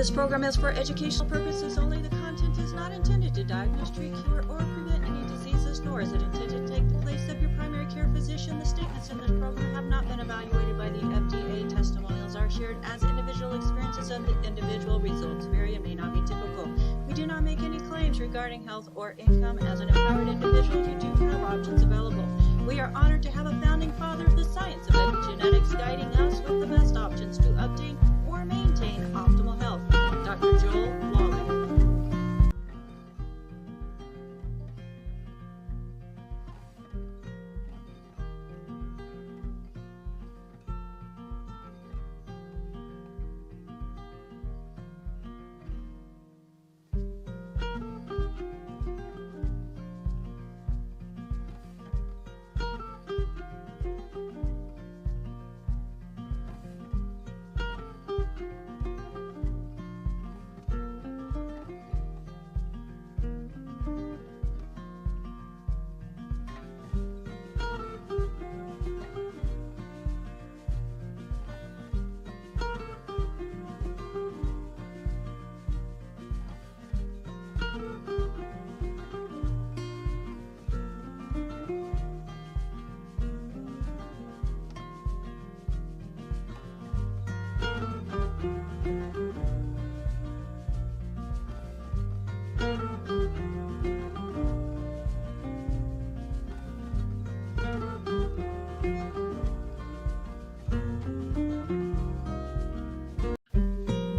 This program is for educational purposes only. The content is not intended to diagnose, treat, cure, or prevent any diseases, nor is it intended to take the place of your primary care physician. The statements in this program have not been evaluated by the FDA. Testimonials are shared as individual experiences of the individual. Results vary and may not be typical. We do not make any claims regarding health or income. As an empowered individual, you do have options available. We are honored to have a founding father of the science of epigenetics guiding us with the best options to obtain or maintain optimal health. Dr. Joel Wallach.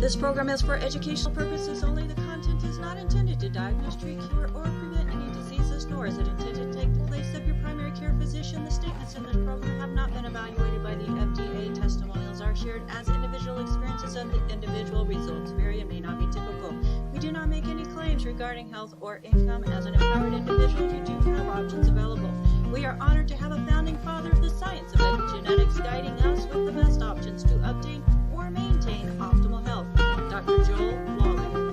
This program is for educational purposes only. The content is not intended to diagnose, treat, cure, or prevent any diseases, nor is it intended to take the place of your primary care physician. The statements in this program have not been evaluated by the FDA. Testimonials are shared as individual experiences of the individual. Results vary and may not be typical. We do not make any claims regarding health or income. As an empowered individual, you do have options available. We are honored to have a founding father of the science of epigenetics guiding us with the best options to obtain or maintain optimal health. Dr. Joel Wallach.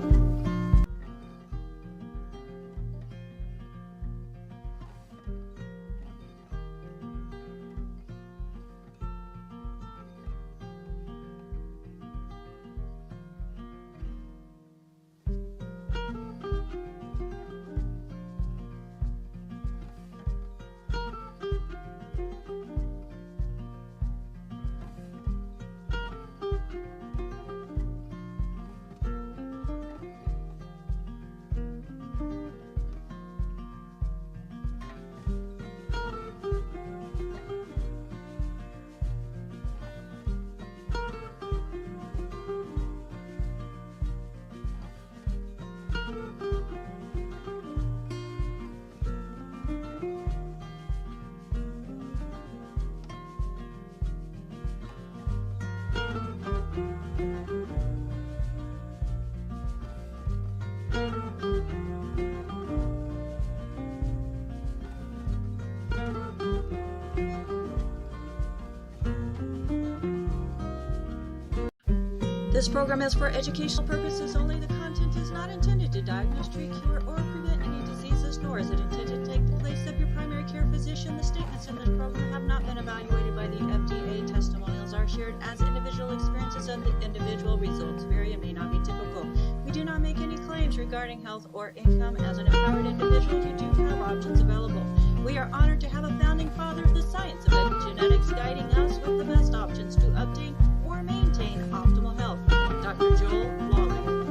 This program is for educational purposes only. The content is not intended to diagnose, treat, cure, or prevent any diseases, nor is it intended to take the place of your primary care physician. The statements in this program have not been evaluated by the FDA. Testimonials are shared as individual experiences of the individual. Results vary and may not be typical. We do not make any claims regarding health or income. As an empowered individual, you do have options available. We are honored to have a founding father of the science of epigenetics guiding us with the best options to obtain or maintain optimal health. Dr. Joel Wallach.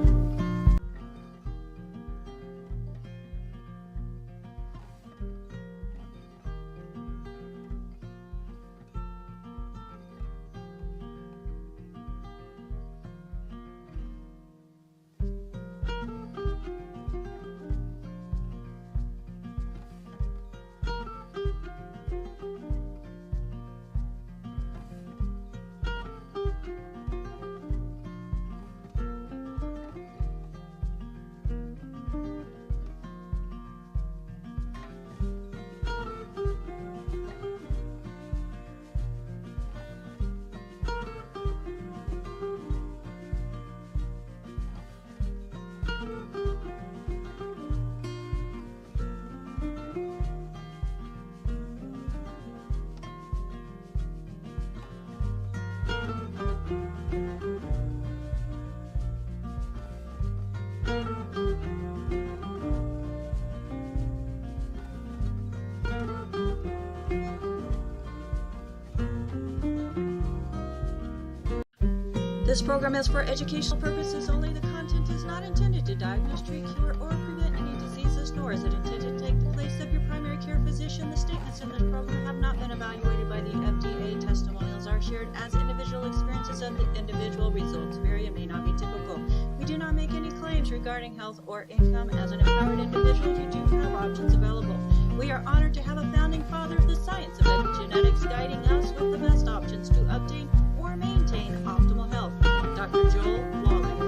This program is for educational purposes only. The content is not intended to diagnose, treat, cure, or prevent any diseases, nor is it intended to take the place of your primary care physician. The statements in this program have not been evaluated by the FDA. Testimonials are shared as individual experiences, and the individual results vary and may not be typical. We do not make any claims regarding health or income. As an empowered individual, you do have options available. We are honored to have a founding father of the science of epigenetics guiding us with the best options to obtain or maintain optimal health. Dr. Joel Wallach.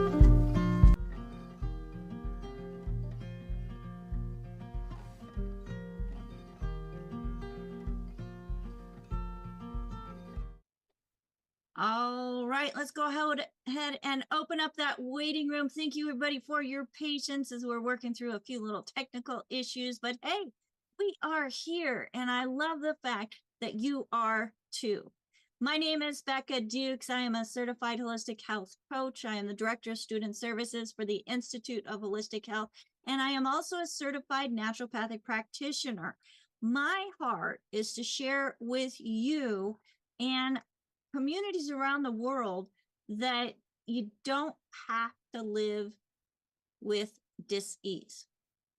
All right, let's go ahead and open up that waiting room. Thank you, everybody, for your patience as we're working through a few little technical issues. But hey, we are here, and I love the fact that you are too. My name is Becca Dukes. I am a certified holistic health coach. I am the director of student services for the Institute of Holistic Health, and I am also a certified naturopathic practitioner. My heart is to share with you and communities around the world that you don't have to live with dis-ease,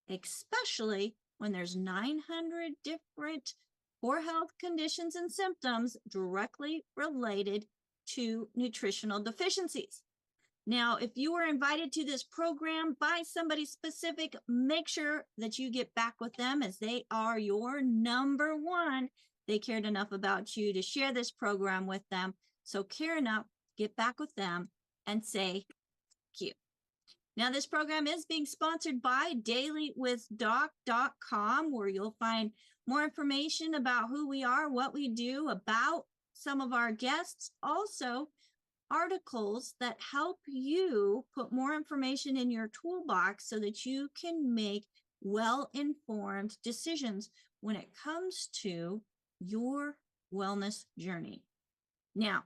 especially when there's 900 different poor health conditions and symptoms directly related to nutritional deficiencies. Now, if you were invited to this program by somebody specific, make sure that you get back with them, as they are your number one. They cared enough about you to share this program with them. So care enough, get back with them and say thank you. Now, this program is being sponsored by dailywithdoc.com, where you'll find more information about who we are, what we do, about some of our guests, also articles that help you put more information in your toolbox so that you can make well-informed decisions when it comes to your wellness journey. Now,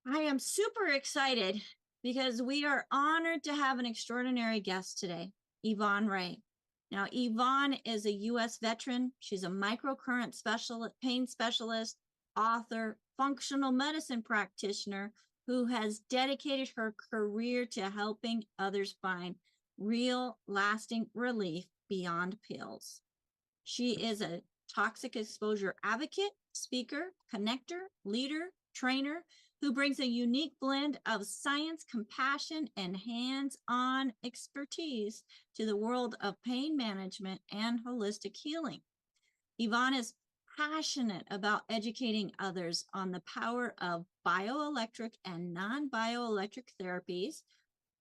I am super excited because we are honored to have an extraordinary guest today, Yvonne Rea. Now, Yvonne is a U.S. veteran. She's a microcurrent pain specialist, author, functional medicine practitioner who has dedicated her career to helping others find real, lasting relief beyond pills. She is a toxic exposure advocate, speaker, connector, leader, trainer, who brings a unique blend of science, compassion, and hands-on expertise to the world of pain management and holistic healing. Yvonne is passionate about educating others on the power of bioelectric and non-bioelectric therapies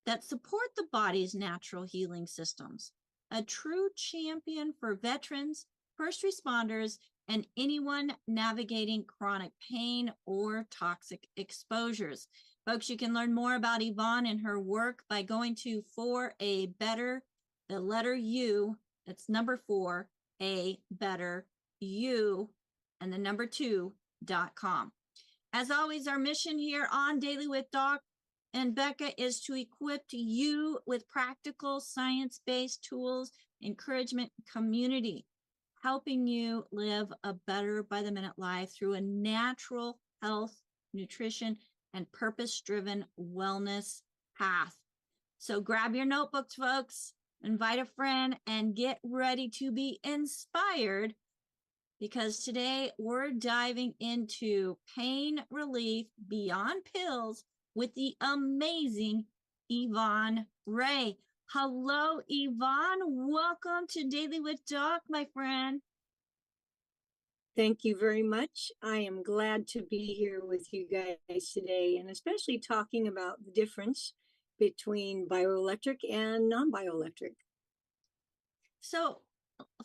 that support the body's natural healing systems. A true champion for veterans, first responders, and anyone navigating chronic pain or toxic exposures. Folks, you can learn more about Yvonne and her work by going to For a Better, the letter U, that's number 4, A Better U, and the number 2.com. As always, our mission here on Daily with Doc and Becca is to equip you with practical science-based tools, encouragement, community, helping you live a better by the minute life through a natural health, nutrition, and purpose-driven wellness path. So grab your notebooks, folks, invite a friend, and get ready to be inspired, because today we're diving into pain relief beyond pills with the amazing Yvonne Rea. Hello, Yvonne. Welcome to Daily with Doc, my friend. Thank you very much. I am glad to be here with you guys today, and especially talking about the difference between bioelectric and non-bioelectric. So,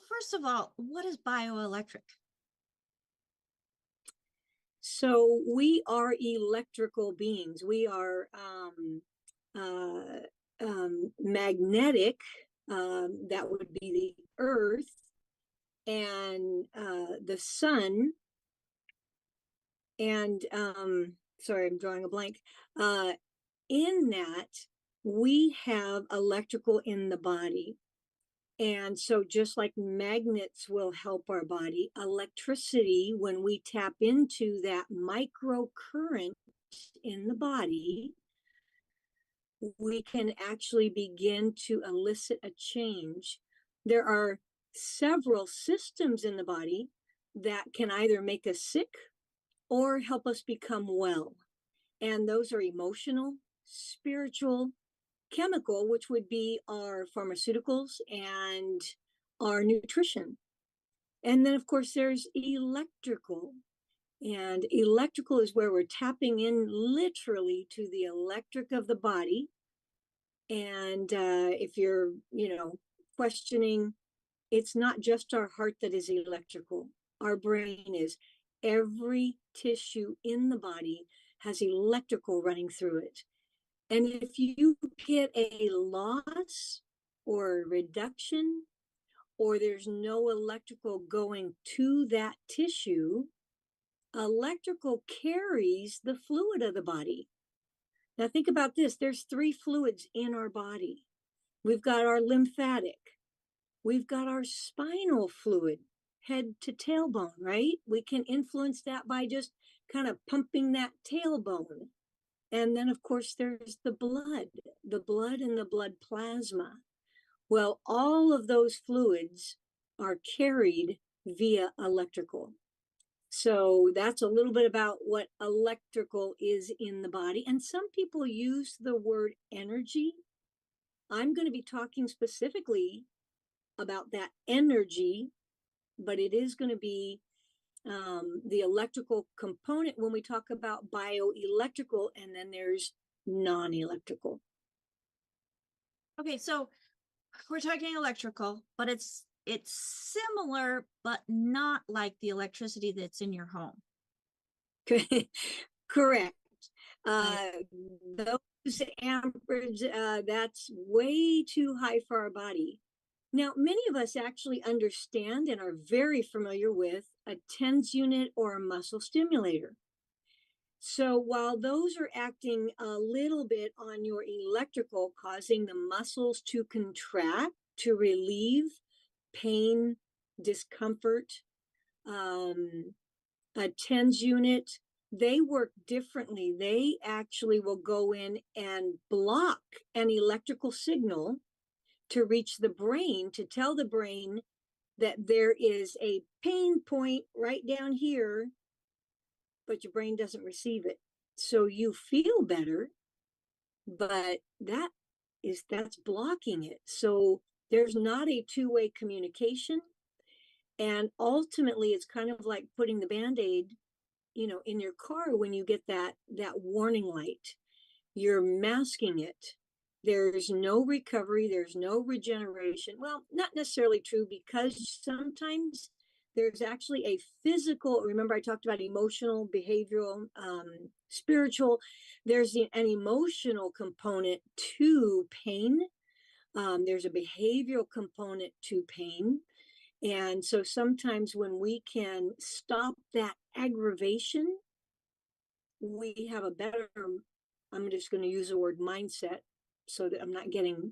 first of all, what is bioelectric? So we are electrical beings. We are magnetic, that would be the earth and the sun, and sorry, I'm drawing a blank. In that, we have electrical in the body. And so just like magnets will help our body, electricity, when we tap into that microcurrent, in the body, we can actually begin to elicit a change. There are several systems in the body that can either make us sick or help us become well. And those are emotional, spiritual, chemical, which would be our pharmaceuticals and our nutrition. And then, of course, there's electrical. And electrical is where we're tapping in literally to the electric of the body. And if you're, questioning, it's not just our heart that is electrical. Our brain is. Every tissue in the body has electrical running through it. And if you get a loss or a reduction, or there's no electrical going to that tissue, electrical carries the fluid of the body. Now think about this. There's 3 fluids in our body. We've got our lymphatic. We've got our spinal fluid, head to tailbone, right? We can influence that by just kind of pumping that tailbone. And then, of course, there's the blood and the blood plasma. Well, all of those fluids are carried via electrical. So that's a little bit about what electrical is in the body. And some people use the word energy. I'm going to be talking specifically about that energy, but it is going to be the electrical component when we talk about bioelectrical, and then there's non-electrical. Okay, so we're talking electrical, but it's similar, but not like the electricity that's in your home. Correct. Those amperage, that's way too high for our body. Now, many of us actually understand and are very familiar with a TENS unit or a muscle stimulator. So while those are acting a little bit on your electrical, causing the muscles to contract to relieve pain, discomfort, a TENS unit, they work differently. They actually will go in and block an electrical signal to reach the brain, to tell the brain that there is a pain point right down here, but your brain doesn't receive it. So you feel better, but that's blocking it. So there's not a two-way communication. And ultimately, it's kind of like putting the Band-Aid, in your car when you get that warning light. You're masking it. There's no recovery. There's no regeneration. Well, not necessarily true, because sometimes there's actually a physical, remember I talked about emotional, behavioral, spiritual. There's an emotional component to pain. There's a behavioral component to pain. And so sometimes when we can stop that aggravation, we have a better, I'm just going to use the word mindset so that I'm not getting,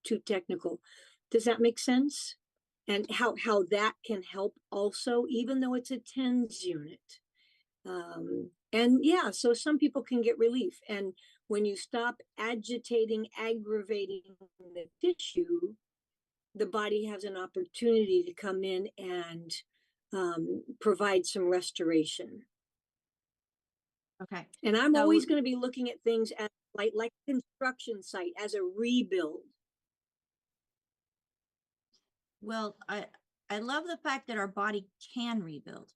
too technical. Does that make sense? And how that can help also, even though it's a TENS unit. And yeah, so some people can get relief. And when you stop agitating, aggravating the tissue, the body has an opportunity to come in and provide some restoration. Okay. And I'm always going to be looking at things as like a construction site, as a rebuild. Well, I love the fact that our body can rebuild.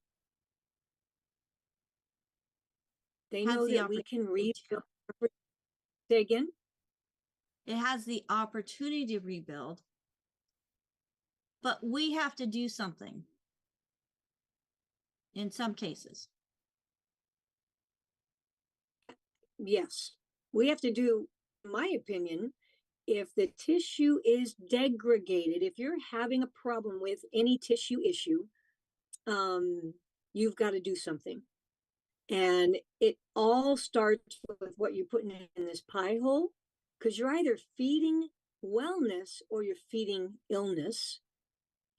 They know that we can rebuild. Say again? It has the opportunity to rebuild, but we have to do something in some cases. Yes, we have to do, in my opinion, if the tissue is degraded, if you're having a problem with any tissue issue, you've got to do something. And it all starts with what you're putting in this pie hole, because you're either feeding wellness or you're feeding illness.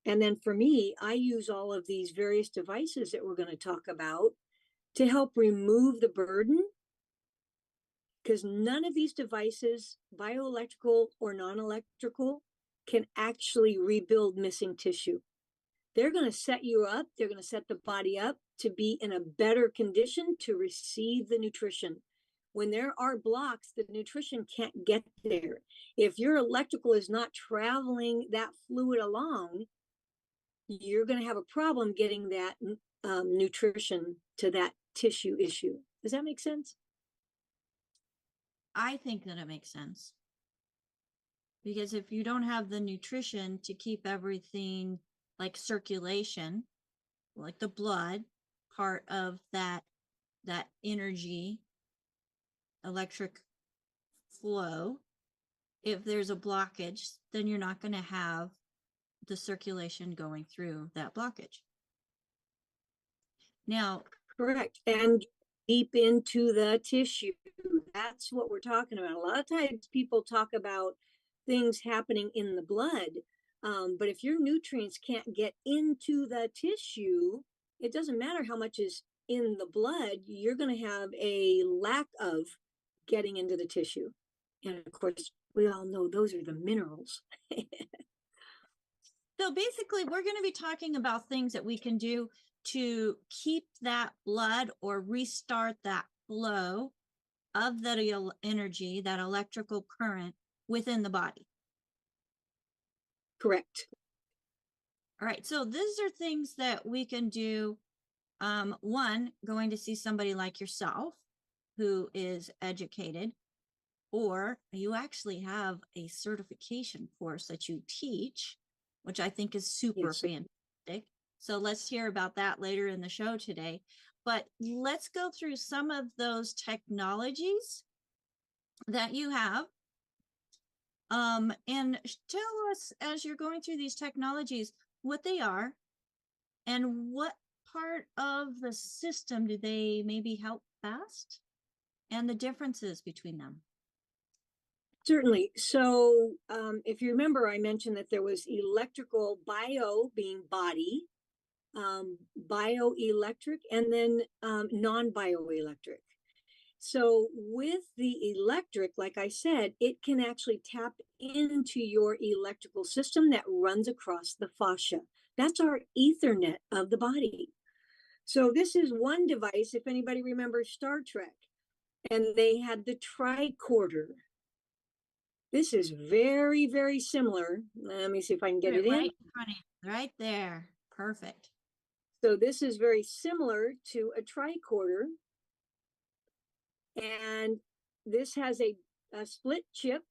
And then for me, I use all of these various devices that we're going to talk about to help remove the burden because none of these devices, bioelectrical or non-electrical, can actually rebuild missing tissue. They're going to set you up. They're going to set the body up to be in a better condition to receive the nutrition. When there are blocks, the nutrition can't get there. If your electrical is not traveling that fluid along, you're going to have a problem getting that nutrition to that tissue issue. Does that make sense? I think that it makes sense. Because if you don't have the nutrition to keep everything like circulation, like the blood, part of that energy, electric flow, if there's a blockage, then you're not going to have the circulation going through that blockage. Now, correct. And deep into the tissue. That's what we're talking about. A lot of times people talk about things happening in the blood, but if your nutrients can't get into the tissue, it doesn't matter how much is in the blood, you're going to have a lack of getting into the tissue. And of course, we all know those are the minerals. So basically, we're going to be talking about things that we can do to keep that blood or restart that flow of that energy, that electrical current within the body. Correct. All right. So these are things that we can do. One, going to see somebody like yourself who is educated, or you actually have a certification course that you teach, which I think is super fantastic. So let's hear about that later in the show today. But let's go through some of those technologies that you have. And tell us, as you're going through these technologies, what they are and what part of the system do they maybe help best, and the differences between them. Certainly. So if you remember, I mentioned that there was electrical, bio being body, bioelectric, and then non-bioelectric. So with the electric, like I said, it can actually tap into your electrical system that runs across the fascia. That's our Ethernet of the body. So this is one device, if anybody remembers Star Trek, and they had the tricorder. This is very, very similar. Let me see if I can get it right in. Right there. Perfect. So this is very similar to a tricorder. And this has a split chip.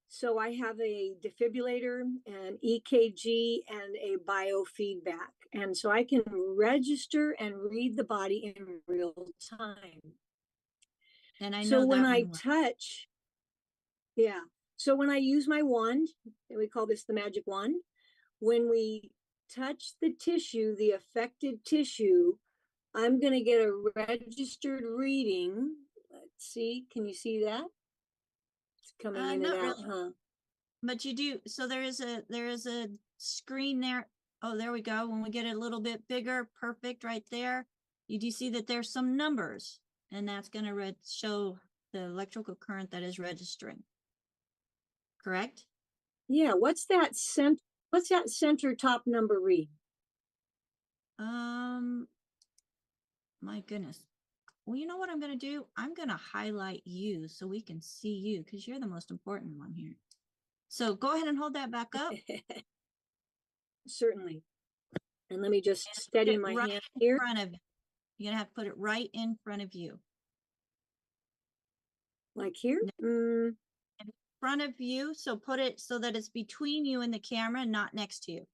So I have a defibrillator, an EKG, and a biofeedback. And so I can register and read the body in real time. And I know so when that I touch, yeah. So when I use my wand, and we call this the magic wand, when we touch the tissue, the affected tissue, I'm going to get a registered reading. Let's see. Can you see that? It's coming in and out, really. huh? But you do. So there is a screen there. Oh, there we go. When we get it a little bit bigger, perfect right there. You do see that there's some numbers, and that's going to show the electrical current that is registering. Correct? Yeah. What's that center top number read? My goodness. Well, you know what I'm going to do? I'm going to highlight you so we can see you, because you're the most important one here. So go ahead and hold that back up. Certainly. And let me just steady my hand here. In front of you. You're going to have to put it right in front of you. Like here? In front of you. So put it so that it's between you and the camera, not next to you.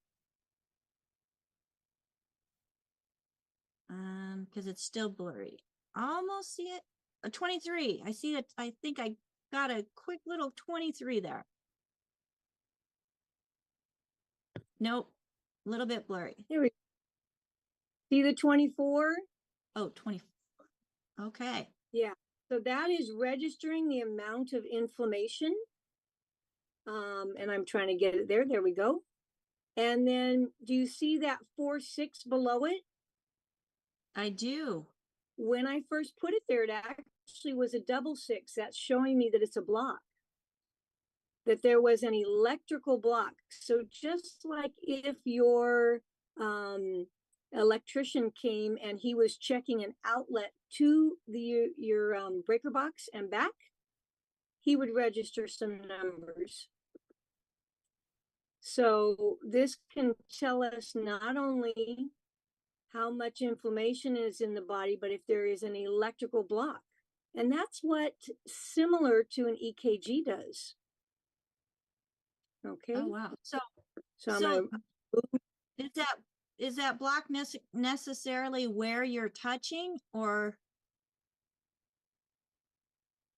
Because it's still blurry. Almost see it. A 23. I see it. I think I got a quick little 23 there. Nope. A little bit blurry. Here we see the 24. Oh, 24. Okay. Yeah. So that is registering the amount of inflammation. And I'm trying to get it there. There we go. And then do you see that 4-6 below it? I do. When I first put it there, it actually was a double 6. That's showing me that it's a block, that there was an electrical block. So just like if your electrician came and he was checking an outlet to your breaker box and back, he would register some numbers. So this can tell us not only how much inflammation is in the body, but if there is an electrical block. And that's what similar to an EKG does. Okay. Oh, wow. So I'm gonna is that block necessarily where you're touching, or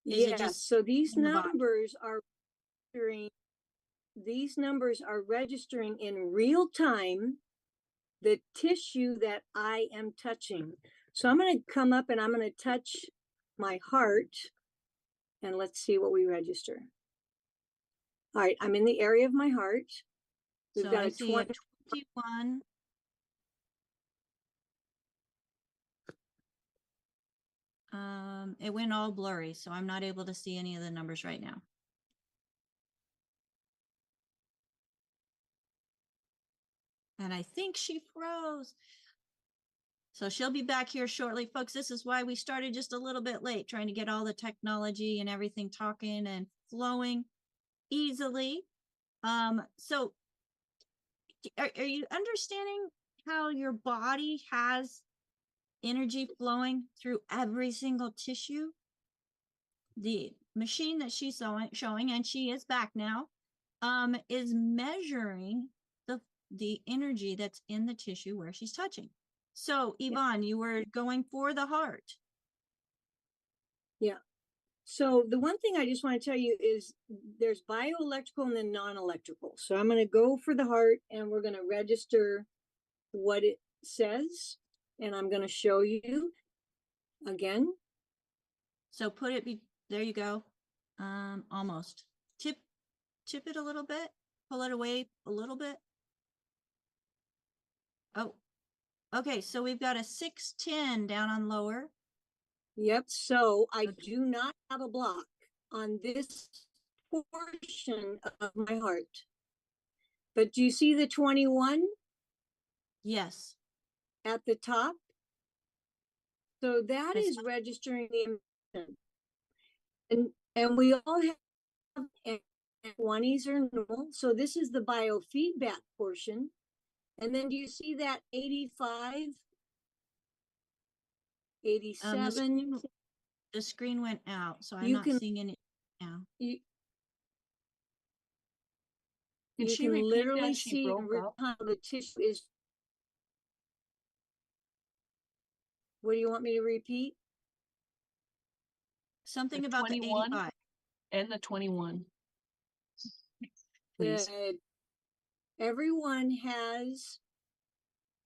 is it just so these numbers are registering in real time the tissue that I am touching. So I'm going to come up and I'm going to touch my heart, and let's see what we register. All right, I'm in the area of my heart. We've got a 21. It went all blurry, so I'm not able to see any of the numbers right now. And I think she froze. So she'll be back here shortly. Folks, this is why we started just a little bit late, trying to get all the technology and everything talking and flowing easily. So are you understanding how your body has energy flowing through every single tissue? The machine that she's showing, and she is back now, is measuring the energy that's in the tissue where she's touching. So Yvonne, you were going for the heart. Yeah. So the one thing I just want to tell you is there's bioelectrical and then non-electrical. So I'm going to go for the heart and we're going to register what it says. And I'm going to show you again. So put it, there you go. Almost. Tip it a little bit. Pull it away a little bit. Oh, okay. So we've got a 610 down on lower. Yep. So I do not have a block on this portion of my heart. But do you see the 21? Yes. At the top? So that is registering the emission. And we all have 20s are normal. So this is the biofeedback portion. And then do you see that 85? 87? The screen went out, so I'm not seeing any now. You can literally see how the tissue is. What do you want me to repeat? Something about 21 the 85. And the 21. Please. Everyone has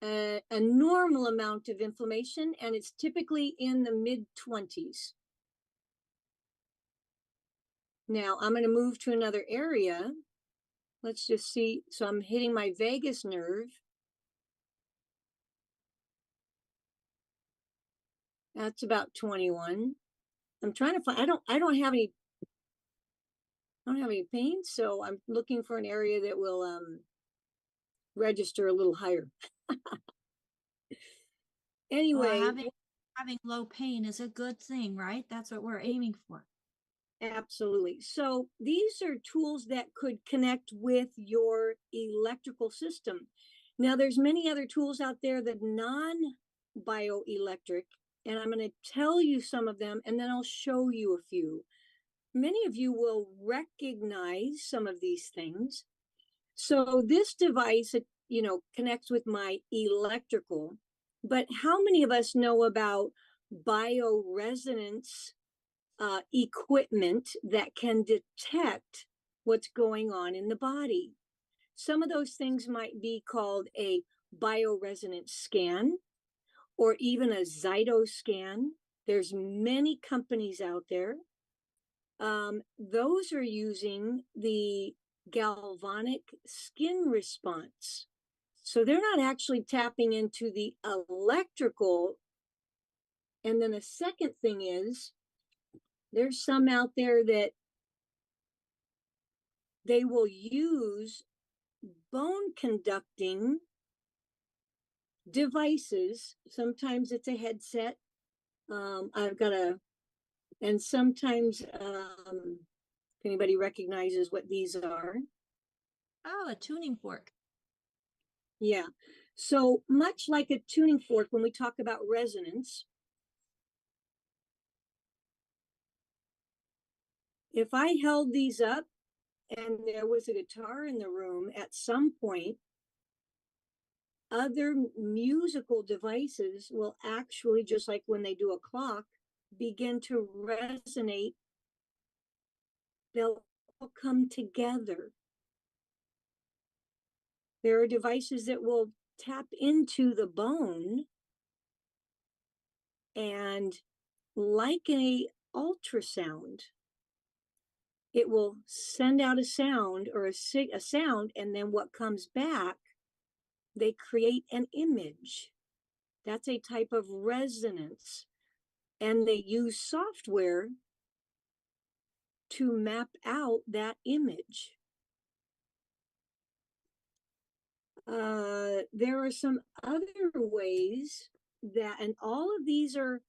a normal amount of inflammation, and it's typically in the mid-20s. Now I'm going to move to another area. Let's just see. So I'm hitting my vagus nerve. That's about 21. I'm trying to find, I don't have any pain, so I'm looking for an area that will register a little higher. Anyway, well, having low pain is a good thing, right? That's what we're aiming for. Absolutely. So these are tools that could connect with your electrical system. Now there's many other tools out there that non-bioelectric, and I'm going to tell you some of them, and then I'll show you a few. Many of you will recognize some of these things. So this device, connects with my electrical, but how many of us know about bioresonance equipment that can detect what's going on in the body? Some of those things might be called a bioresonance scan or even a Zytoscan. There's many companies out there. Those are using the galvanic skin response. So they're not actually tapping into the electrical. And then the second thing is There's some out there that they will use bone conducting devices. Sometimes it's a headset. I've got and sometimes, if anybody recognizes what these are. Oh, a tuning fork. Yeah. So much like a tuning fork, when we talk about resonance, if I held these up and there was a guitar in the room, at some point, other musical devices will actually, just like when they do a clock, begin to resonate. They'll all come together. There are devices that will tap into the bone, and like a ultrasound, it will send out a sound or a sound, and then what comes back, they create an image. That's a type of resonance. And they use software to map out that image. There are some other ways that, and all of these are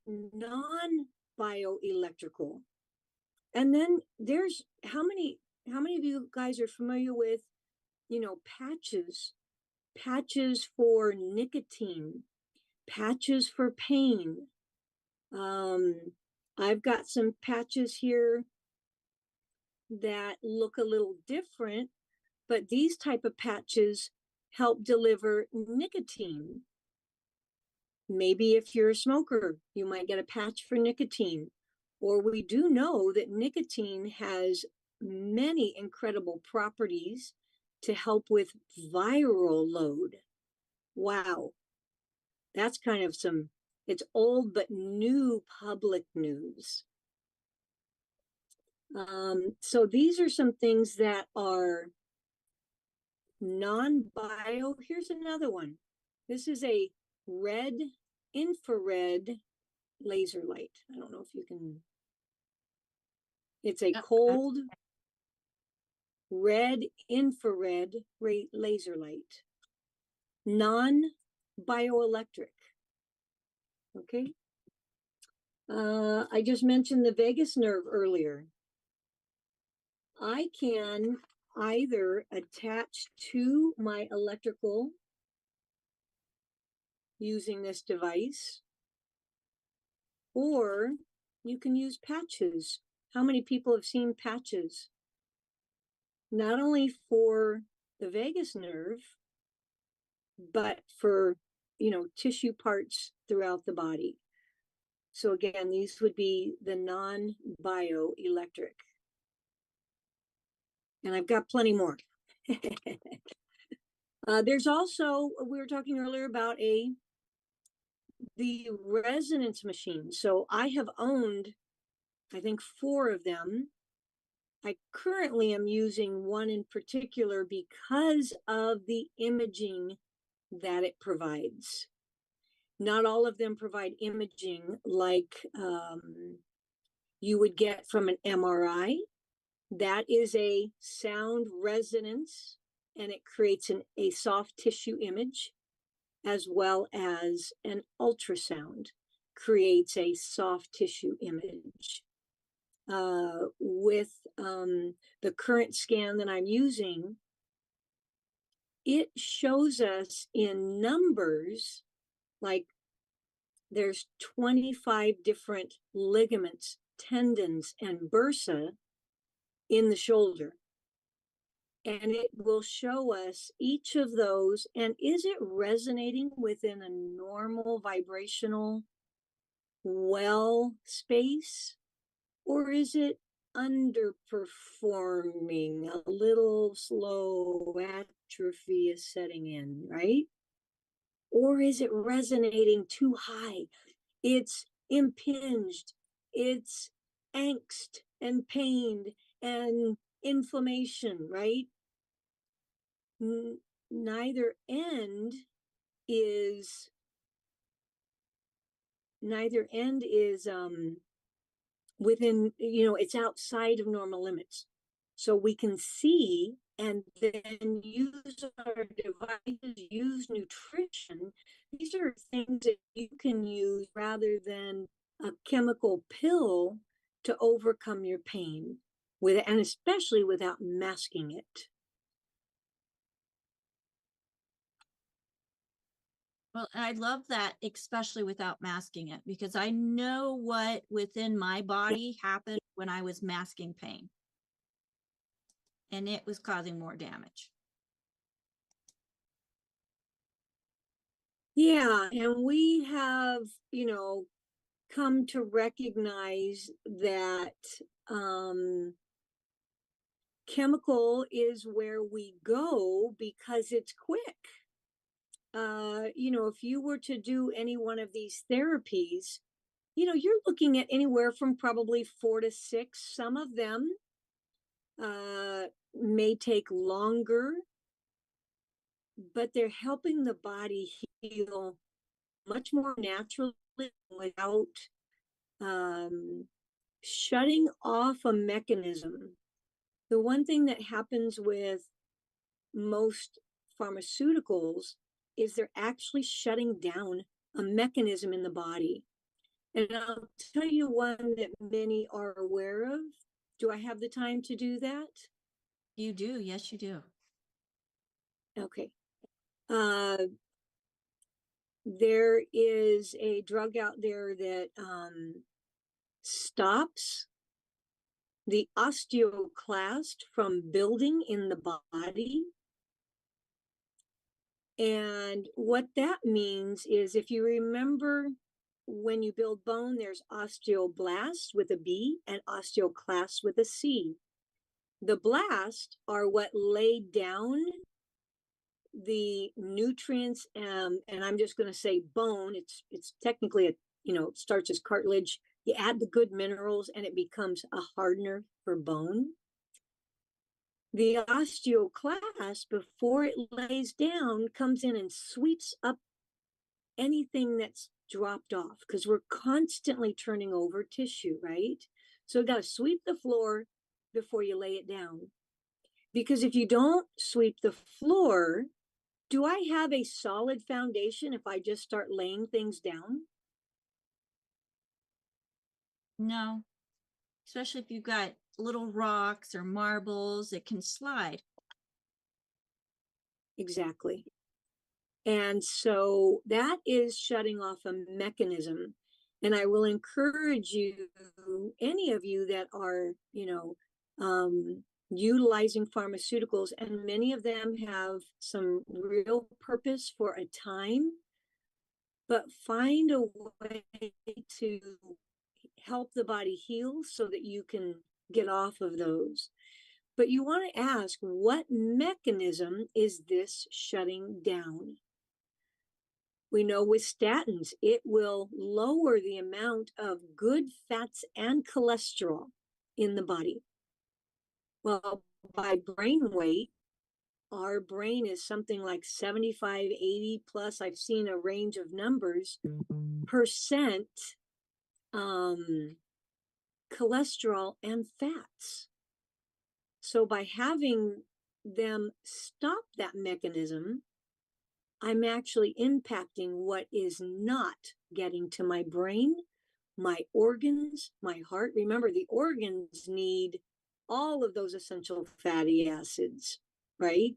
non-bioelectrical. And then there's how many of you guys are familiar with, patches for nicotine, patches for pain. I've got some patches here that look a little different, but these type of patches help deliver nicotine. Maybe if you're a smoker, you might get a patch for nicotine. Or we do know that nicotine has many incredible properties to help with viral load. Wow. That's kind of it's old but new public news. So these are some things that are non-bio. Here's another one. This is a red infrared laser light. I don't know if you can. It's a cold red infrared laser light. Non-bioelectric. Okay. I just mentioned the vagus nerve earlier. I can either attach to my electrical using this device, or you can use patches. How many people have seen patches? Not only for the vagus nerve, but for, tissue parts throughout the body. So again, these would be the non-bioelectric. And I've got plenty more. There's also, we were talking earlier about the resonance machine. So I have owned, I think, 4 of them. I currently am using one in particular because of the imaging that it provides. Not all of them provide imaging like you would get from an MRI. That is a sound resonance, and it creates a soft tissue image, as well as an ultrasound creates a soft tissue image. With the current scan that I'm using, it shows us in numbers, like there's 25 different ligaments, tendons, and bursa in the shoulder. And it will show us each of those, and is it resonating within a normal vibrational well space, or is it underperforming? A little slow atrophy is setting in, right? Or is it resonating too high? It's impinged, it's angst and pain and inflammation, right? Neither end is within, it's outside of normal limits. So we can see and then use our devices, use nutrition. These are things that you can use rather than a chemical pill to overcome your pain and especially without masking it. Well, I love that, especially without masking it, because I know what within my body happened when I was masking pain. And it was causing more damage. Yeah, and we have, come to recognize that chemical is where we go because it's quick. If you were to do any one of these therapies, you're looking at anywhere from probably 4 to 6. Some of them may take longer, but they're helping the body heal much more naturally without shutting off a mechanism. The one thing that happens with most pharmaceuticals is they're actually shutting down a mechanism in the body. And I'll tell you one that many are aware of. Do I have the time to do that? You do. Yes, you do. Okay. There is a drug out there that stops the osteoclast from building in the body. And what that means is, if you remember, when you build bone, there's osteoblast with a B and osteoclast with a C. The blast are what lay down the nutrients, and I'm just going to say bone. It's technically it starts as cartilage. You add the good minerals and it becomes a hardener for bone. The osteoclast, before it lays down, comes in and sweeps up anything that's dropped off, because we're constantly turning over tissue, right? So you got to sweep the floor before you lay it down. Because if you don't sweep the floor, do I have a solid foundation if I just start laying things down? No, especially if you've got little rocks or marbles, it can slide. Exactly. And so that is shutting off a mechanism. And I will encourage you, any of you that are, utilizing pharmaceuticals, and many of them have some real purpose for a time, but find a way to help the body heal so that you can get off of those. But you want to ask, what mechanism is this shutting down? We know with statins, it will lower the amount of good fats and cholesterol in the body. Well, by brain weight, our brain is something like 75, 80 plus, I've seen a range of numbers, percent cholesterol and fats. So by having them stop that mechanism, I'm actually impacting what is not getting to my brain, my organs, my heart. Remember, the organs need all of those essential fatty acids, right?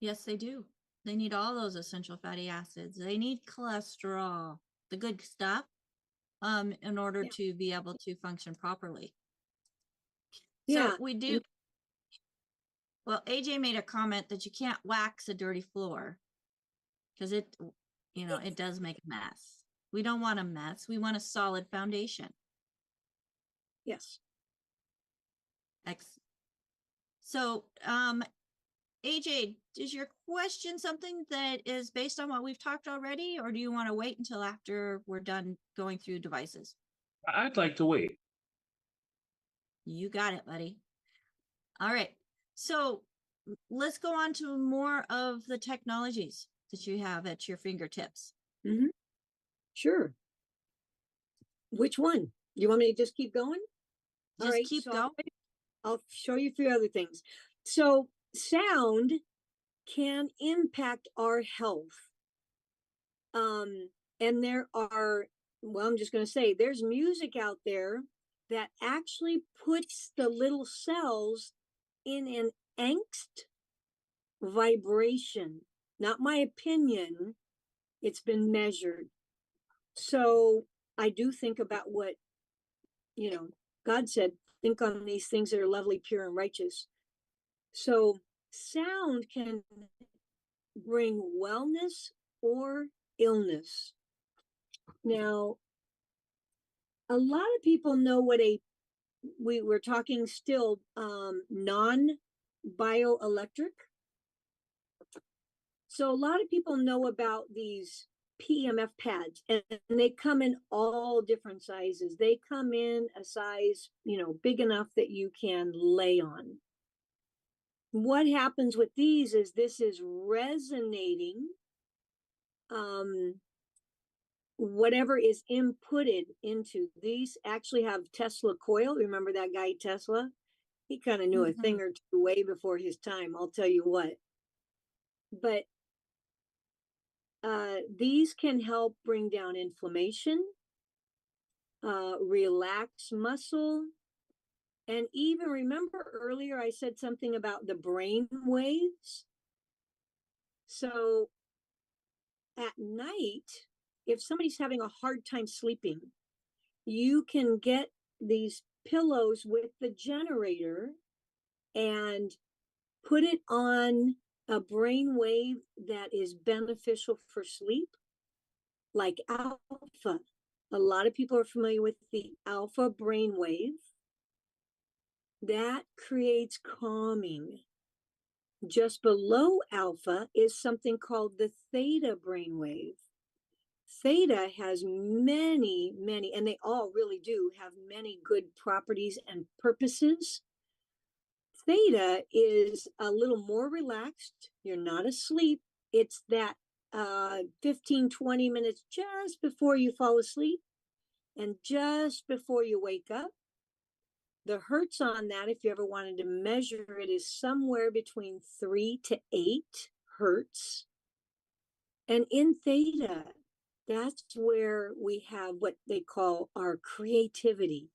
Yes, they do. They need all those essential fatty acids. They need cholesterol, the good stuff, in order to be able to function properly. So we do. Well, AJ made a comment that you can't wax a dirty floor because it does make a mess. We don't want a mess. We want a solid foundation. Yes. Excellent. So, AJ, is your question something that is based on what we've talked already, or do you want to wait until after we're done going through devices? I'd like to wait. You got it, buddy. All right. So let's go on to more of the technologies that you have at your fingertips. Mm-hmm. Sure. Which one? You want me to just keep going? All Just right, keep so going. I'll show you a few other things. So sound can impact our health. And there are, well, I'm just going to say there's music out there that actually puts the little cells in an angst vibration. Not my opinion. It's been measured. So I do think about what, God said, think on these things that are lovely, pure, and righteous. So sound can bring wellness or illness. Now, a lot of people know what we were talking still non-bioelectric. So a lot of people know about these PEMF pads, and they come in all different sizes. They come in a size, big enough that you can lay on. What happens with these is this is resonating whatever is inputted into these. Actually have Tesla coil. Remember that guy Tesla? He kind of knew a thing or two way before his time, I'll tell you what. But these can help bring down inflammation, relax muscle, and even remember earlier I said something about the brain waves. So at night, if somebody's having a hard time sleeping, you can get these pillows with the generator and put it on a brain wave that is beneficial for sleep, like alpha. A lot of people are familiar with the alpha brain wave. That creates calming. Just below alpha is something called the theta brainwave. Theta has many, and they all really do have many good properties and purposes. Theta is a little more relaxed. You're not asleep. It's that 15, 20 minutes just before you fall asleep and just before you wake up. The hertz on that, if you ever wanted to measure it, is somewhere between 3 to 8 hertz. And in theta, that's where we have what they call our creativity.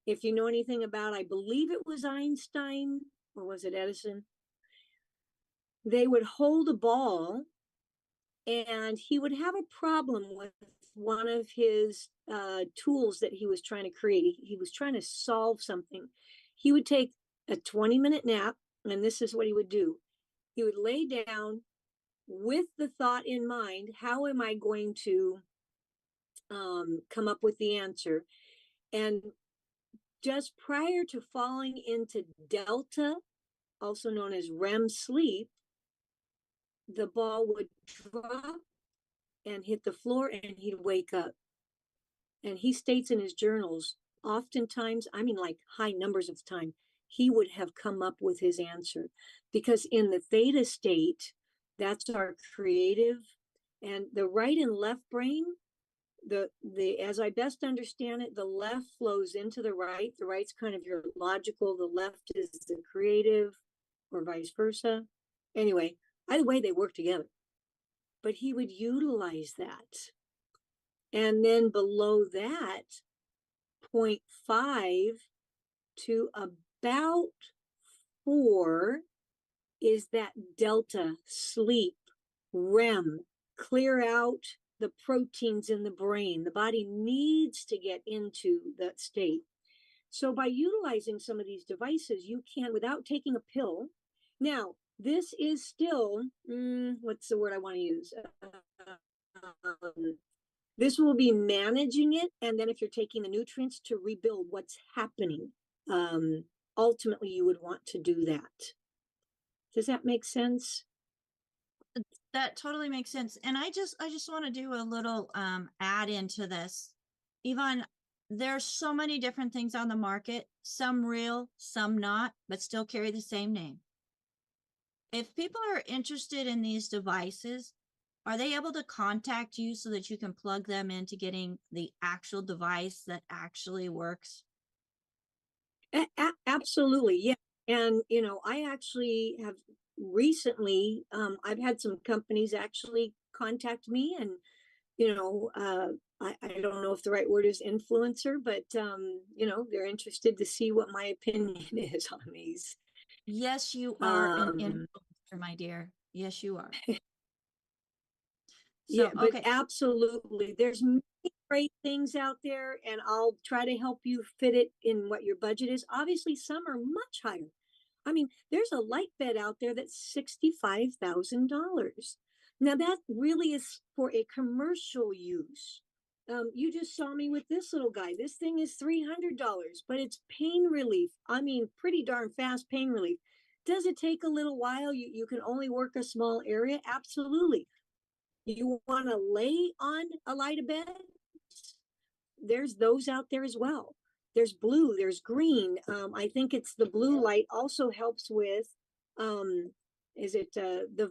If you know anything about, I believe it was Einstein, or was it Edison? They would hold a ball and he would have a problem with one of his tools that he was trying to create. He was trying to solve something. He would take a 20-minute nap, and this is what he would do. He would lay down with the thought in mind, how am I going to come up with the answer? And just prior to falling into delta, also known as REM sleep, the ball would drop and hit the floor and he'd wake up. And he states in his journals, oftentimes, I mean like high numbers of time, he would have come up with his answer. Because in the theta state, that's our creative, and the right and left brain, the as I best understand it, the left flows into the right. The right's kind of your logical, the left is the creative, or vice versa. Anyway, either way, they work together. But he would utilize that. And then below that, 0.5 to about 4 is that delta sleep, REM, clear out the proteins in the brain. The body needs to get into that state. So by utilizing some of these devices, you can, without taking a pill. Now, this is still, what's the word I want to use? This will be managing it. And then if you're taking the nutrients to rebuild what's happening, ultimately you would want to do that. Does that make sense? That totally makes sense. And I just want to do a little add into this. Yvonne, there's so many different things on the market, some real, some not, but still carry the same name. If people are interested in these devices, are they able to contact you so that you can plug them into getting the actual device that actually works? Absolutely, yeah. And I actually have recently, I've had some companies actually contact me, and I don't know if the right word is influencer, but they're interested to see what my opinion is on these. Yes, you are an Um, influencer, my dear. Yes, you are. yeah, So, but okay. absolutely, there's many great things out there, and I'll try to help you fit it in what your budget is. Obviously, some are much higher. I mean, there's a light bed out there that's $65,000. Now that really is for a commercial use. You just saw me with this little guy. This thing is $300, but it's pain relief. I mean, pretty darn fast pain relief. Does it take a little while? You can only work a small area? Absolutely. You want to lay on a light bed? There's those out there as well. There's blue, there's green. I think it's the blue light also helps with, the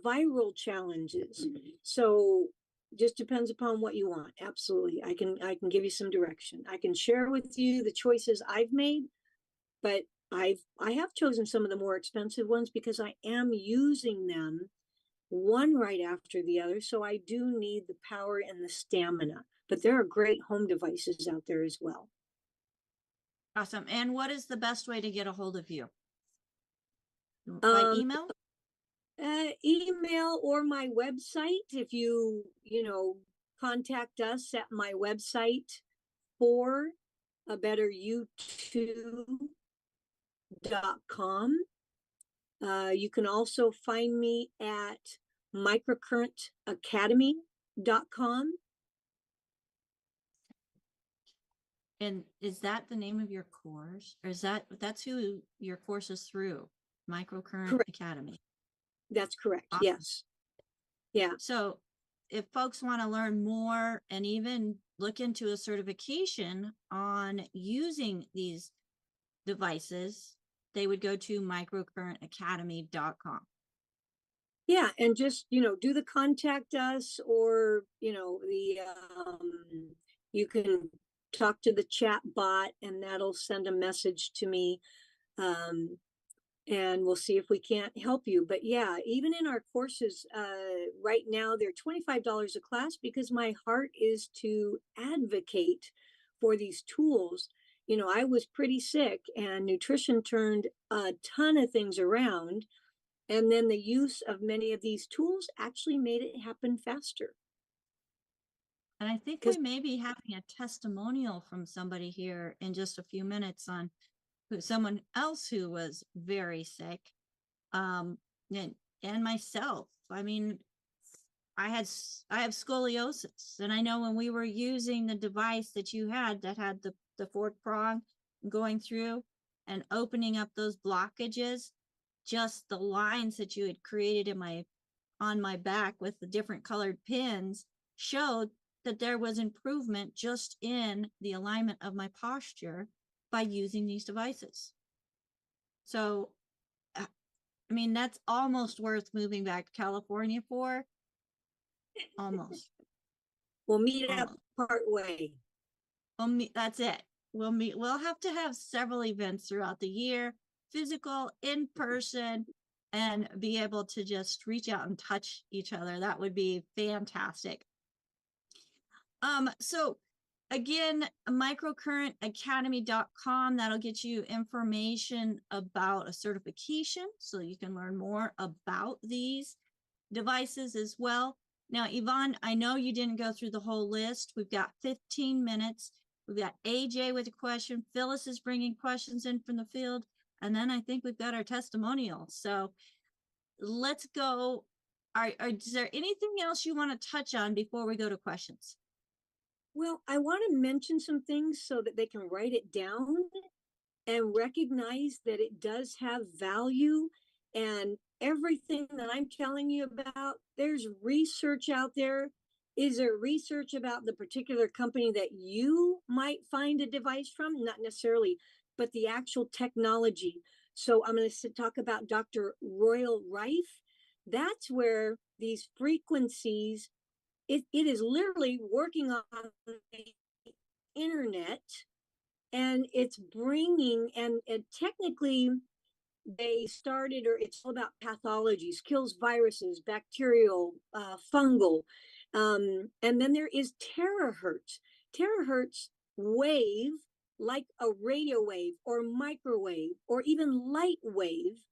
viral challenges. So just depends upon what you want. Absolutely. I can give you some direction. I can share with you the choices I've made, but I have chosen some of the more expensive ones because I am using them one right after the other. So I do need the power and the stamina, but there are great home devices out there as well. Awesome. And what is the best way to get a hold of you? By email? Email or my website. If you contact us at my website for a better you2.com. You can also find me at microcurrentacademy.com. And is that the name of your course? Or that's who your course is through? Microcurrent Correct. Academy. That's correct. Awesome. Yes. Yeah. So if folks want to learn more and even look into a certification on using these devices, they would go to microcurrentacademy.com. Yeah, and just do the contact us, or you can talk to the chat bot, and that'll send a message to me, and we'll see if we can't help you. But yeah, even in our courses, right now they're $25 a class because my heart is to advocate for these tools. I was pretty sick, and nutrition turned a ton of things around. And then the use of many of these tools actually made it happen faster. And I think we may be having a testimonial from somebody here in just a few minutes on someone else who was very sick, and myself. I mean, I have scoliosis, and I know when we were using the device that you had that had the fork prong going through and opening up those blockages, just the lines that you had created on my back with the different colored pins showed that there was improvement just in the alignment of my posture by using these devices. So, I mean, that's almost worth moving back to California for. Almost. We'll meet up part way. That's it. We'll have to have several events throughout the year, physical, in person, and be able to just reach out and touch each other. That would be fantastic. So again, microcurrentacademy.com, that'll get you information about a certification so you can learn more about these devices as well. Now, Yvonne, I know you didn't go through the whole list. We've got 15 minutes. We've got AJ with a question. Phyllis is bringing questions in from the field. And then I think we've got our testimonial. So let's go. Is there anything else you want to touch on before we go to questions? Well, I want to mention some things so that they can write it down and recognize that it does have value. And everything that I'm telling you about, there's research out there. Is there research about the particular company that you might find a device from? Not necessarily, but the actual technology. So I'm going to talk about Dr. Royal Rife. That's where these frequencies it is literally working on the internet, and it's bringing, and technically they started, or it's all about pathologies, kills viruses, bacterial, fungal. And then there is terahertz. Terahertz wave, like a radio wave or microwave or even light wave.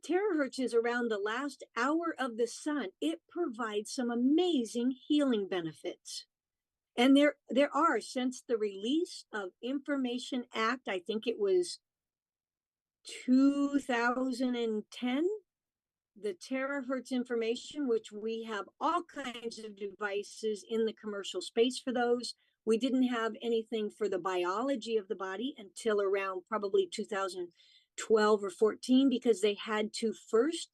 Terahertz is around the last hour of the sun. It provides some amazing healing benefits. And there are, since the release of Information Act, I think it was 2010, the terahertz information, which we have all kinds of devices in the commercial space for those. We didn't have anything for the biology of the body until around probably 2012 or 14, because they had to first,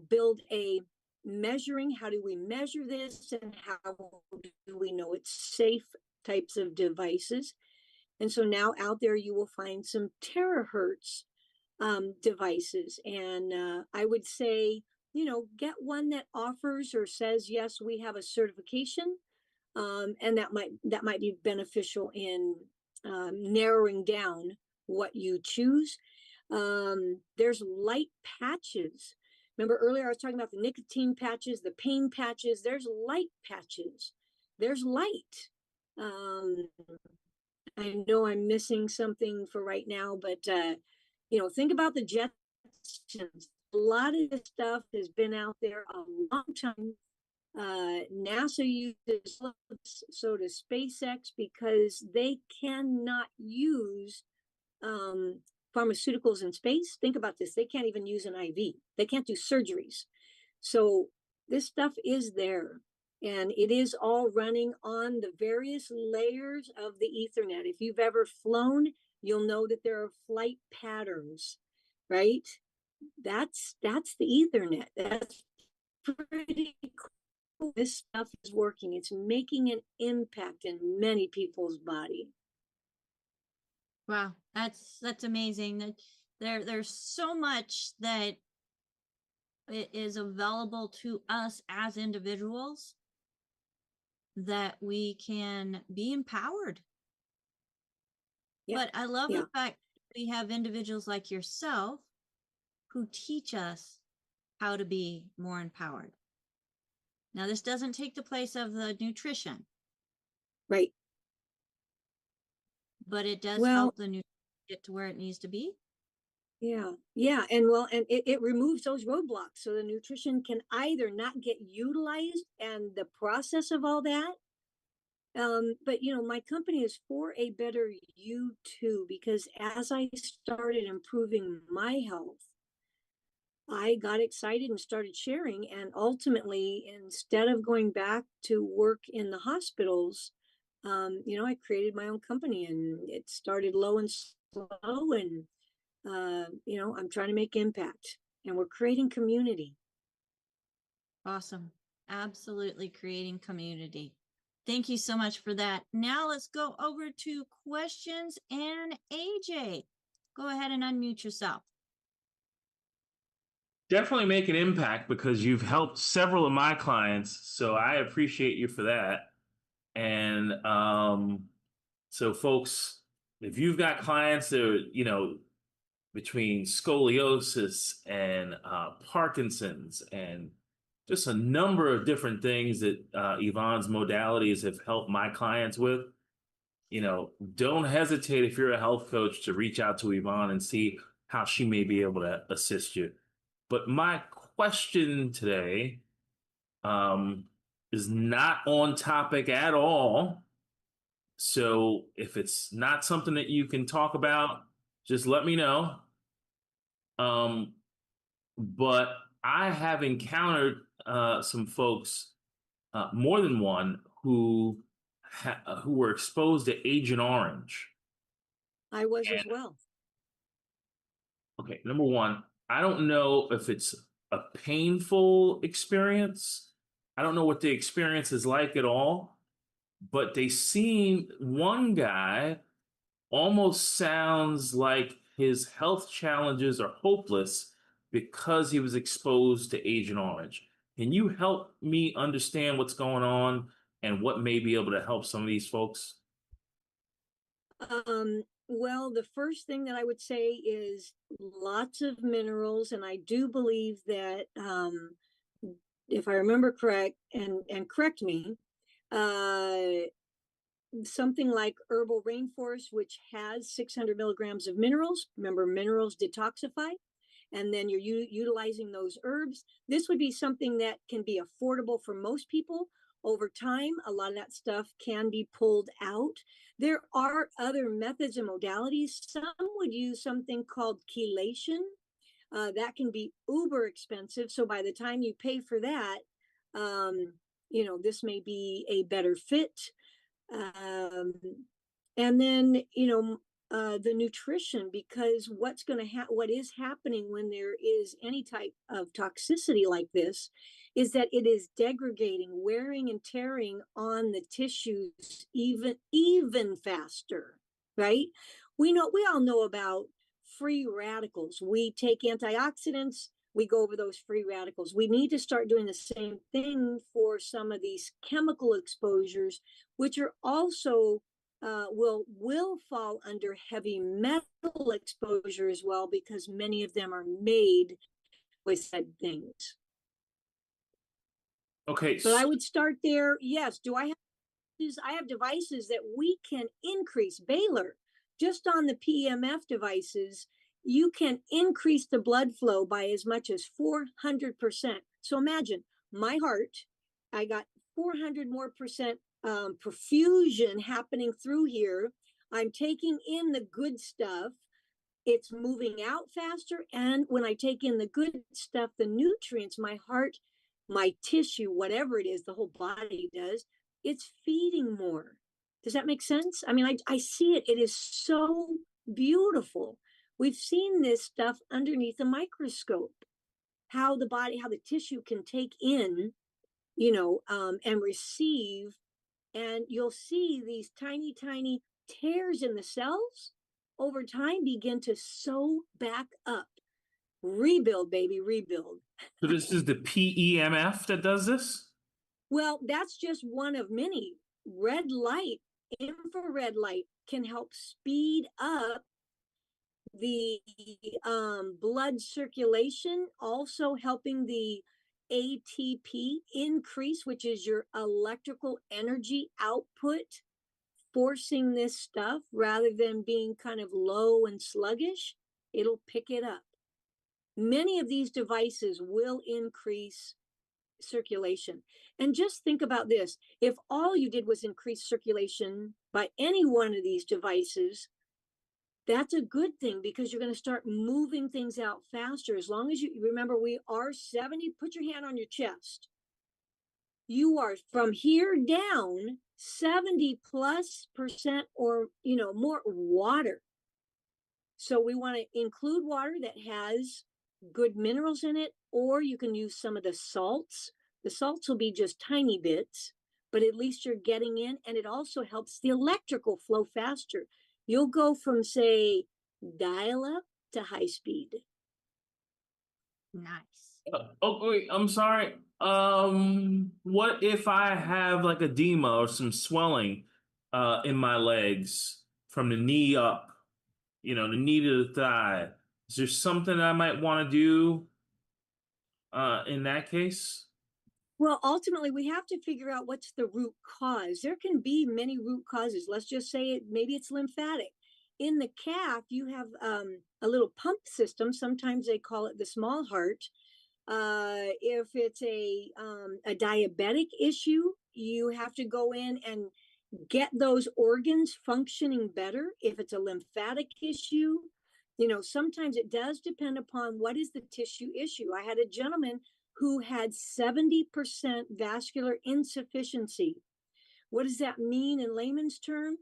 build a measuring, how do we measure this and how do we know it's safe types of devices. And so now out there you will find some terahertz devices. And I would say, get one that offers or says, yes, we have a certification. And that might be beneficial in narrowing down what you choose. There's light patches. Remember earlier I was talking about the nicotine patches, the pain patches. There's light patches. There's light. I know I'm missing something for right now, but think about the Jetsons. A lot of this stuff has been out there a long time. NASA uses, so does SpaceX, because they cannot use pharmaceuticals in space. Think about this. They can't even use an IV. They can't do surgeries. So this stuff is there. And it is all running on the various layers of the Ethernet. If you've ever flown, you'll know that there are flight patterns, right? That's the Ethernet. That's pretty cool. This stuff is working. It's making an impact in many people's body. Wow, that's amazing. That there's so much that is available to us as individuals, that we can be empowered. Yeah. But I love the fact we have individuals like yourself who teach us how to be more empowered. Now, this doesn't take the place of the nutrition. Right. But it does help the nutrition get to where it needs to be. Yeah. And it removes those roadblocks. So the nutrition can either not get utilized and the process of all that. But my company is for a better you too, because as I started improving my health, I got excited and started sharing. And ultimately, instead of going back to work in the hospitals, I created my own company, and it started low and slow. And, I'm trying to make impact, and we're creating community. Awesome. Absolutely creating community. Thank you so much for that. Now let's go over to questions, and AJ, go ahead and unmute yourself. Definitely make an impact, because you've helped several of my clients. So I appreciate you for that. And so folks, if you've got clients that are, between scoliosis and Parkinson's and just a number of different things that Yvonne's modalities have helped my clients with, don't hesitate, if you're a health coach, to reach out to Yvonne and see how she may be able to assist you. But my question today is not on topic at all. So if it's not something that you can talk about, just let me know. But I have encountered some folks, more than one, who were exposed to Agent Orange. I was as well. Okay, number one, I don't know if it's a painful experience. I don't know what the experience is like at all, but one guy almost sounds like his health challenges are hopeless because he was exposed to Agent Orange. Can you help me understand what's going on and what may be able to help some of these folks? Well, the first thing that I would say is lots of minerals, and I do believe that if I remember correct, and correct me, something like herbal rainforest, which has 600 milligrams of minerals. Remember, minerals detoxify, and then you're utilizing those herbs. This would be something that can be affordable for most people. Over time, a lot of that stuff can be pulled out. There are other methods and modalities. Some would use something called chelation. That can be uber expensive. So by the time you pay for that, this may be a better fit. And then, the nutrition, because what is happening when there is any type of toxicity like this is that it is degrading, wearing and tearing on the tissues even faster, right? We all know about free radicals. We take antioxidants, we go over those free radicals. We need to start doing the same thing for some of these chemical exposures, which are also will fall under heavy metal exposure as well, because many of them are made with said things. Okay. But I would start there. Yes. I have devices that we can increase. Baylor, just on the PEMF devices, you can increase the blood flow by as much as 400%. So imagine my heart, I got 400 more percent perfusion happening through here. I'm taking in the good stuff. It's moving out faster. And when I take in the good stuff, the nutrients, my heart, my tissue, whatever it is, the whole body does, it's feeding more. Does that make sense? I mean, I see it. It is so beautiful. We've seen this stuff underneath a microscope, how the tissue can take in, and receive. And you'll see these tiny, tiny tears in the cells over time begin to sew back up. Rebuild, baby, rebuild. So this is the PEMF that does this? Well, that's just one of many. Red light, infrared light can help speed up the blood circulation, also helping the ATP increase, which is your electrical energy output, forcing this stuff rather than being kind of low and sluggish. It'll pick it up. Many of these devices will increase circulation. And just think about this. If all you did was increase circulation by any one of these devices, that's a good thing, because you're going to start moving things out faster. As long as you remember, we are 70, put your hand on your chest. You are from here down 70+% or, more water. So we want to include water that has good minerals in it, or you can use some of the salts. The salts will be just tiny bits, but at least you're getting in, and it also helps the electrical flow faster. You'll go from, say, dial up to high speed. Nice. Oh, wait, I'm sorry. What if I have like edema or some swelling in my legs from the knee up, the knee to the thigh? Is there something I might want to do in that case? Well, ultimately, we have to figure out what's the root cause. There can be many root causes. Let's just say maybe it's lymphatic. In the calf, you have a little pump system. Sometimes they call it the small heart. If it's a diabetic issue, you have to go in and get those organs functioning better. If it's a lymphatic issue, sometimes it does depend upon what is the tissue issue. I had a gentleman who had 70% vascular insufficiency. What does that mean in layman's term?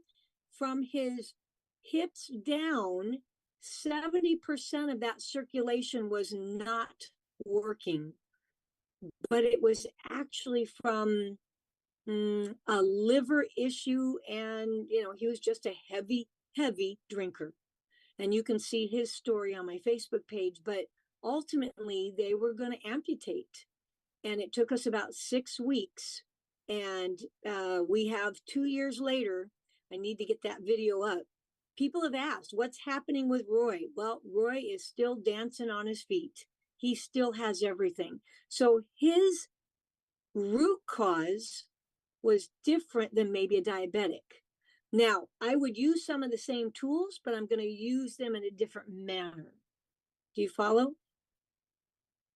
From his hips down, 70% of that circulation was not working, but it was actually from a liver issue, and he was just a heavy drinker. And you can see his story on my Facebook page. But ultimately, they were going to amputate, and it took us about 6 weeks. And we have 2 years later. I need to get that video up. People have asked, what's happening with Roy? Well, Roy is still dancing on his feet. He still has everything. So his root cause was different than maybe a diabetic. Now, I would use some of the same tools, but I'm going to use them in a different manner. Do you follow?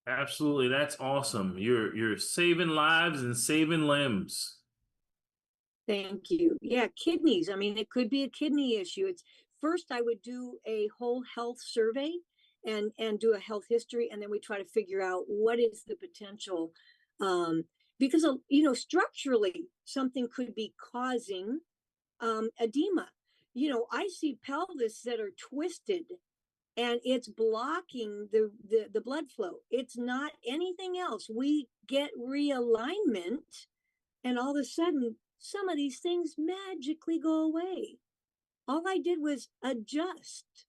Absolutely. That's awesome. You're saving lives and saving limbs. Thank you. Yeah, kidneys. I mean, it could be a kidney issue. It's first I would do a whole health survey and do a health history, and then we try to figure out what is the potential, because you know, structurally something could be causing edema. You know, I see pelvis that are twisted and it's blocking the blood flow. It's not anything else. We get realignment and all of a sudden some of these things magically go away. All I did was adjust.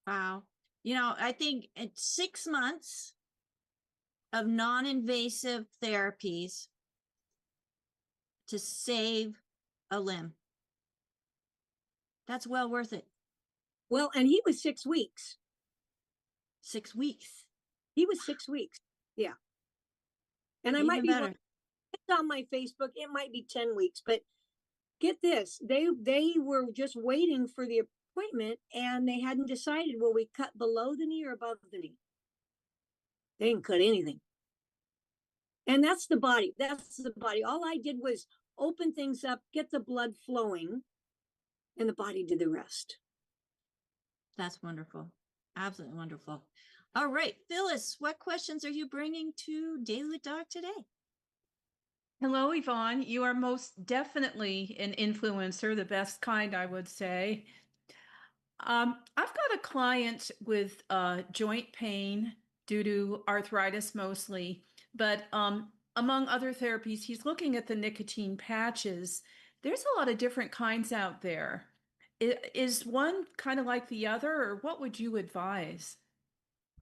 Wow. You know, I think it's 6 months of non-invasive therapies to save a limb. That's well worth it. Well, and he was 6 weeks. 6 weeks. He was 6 weeks. Yeah. And I Even might be better. wrong. It's on my Facebook. It might be 10 weeks, but get this. They were just waiting for the appointment and they hadn't decided, will we cut below the knee or above the knee? They didn't cut anything. And that's the body. That's the body. All I did was open things up, get the blood flowing, and the body did the rest. That's wonderful. Absolutely wonderful. All right, Phyllis, what questions are you bringing to Daily with Doc today? Hello, Yvonne. You are most definitely an influencer, the best kind, I would say. I've got a client with joint pain due to arthritis mostly, but among other therapies, he's looking at the nicotine patches. There's a lot of different kinds out there. Is one kind of like the other, or what would you advise?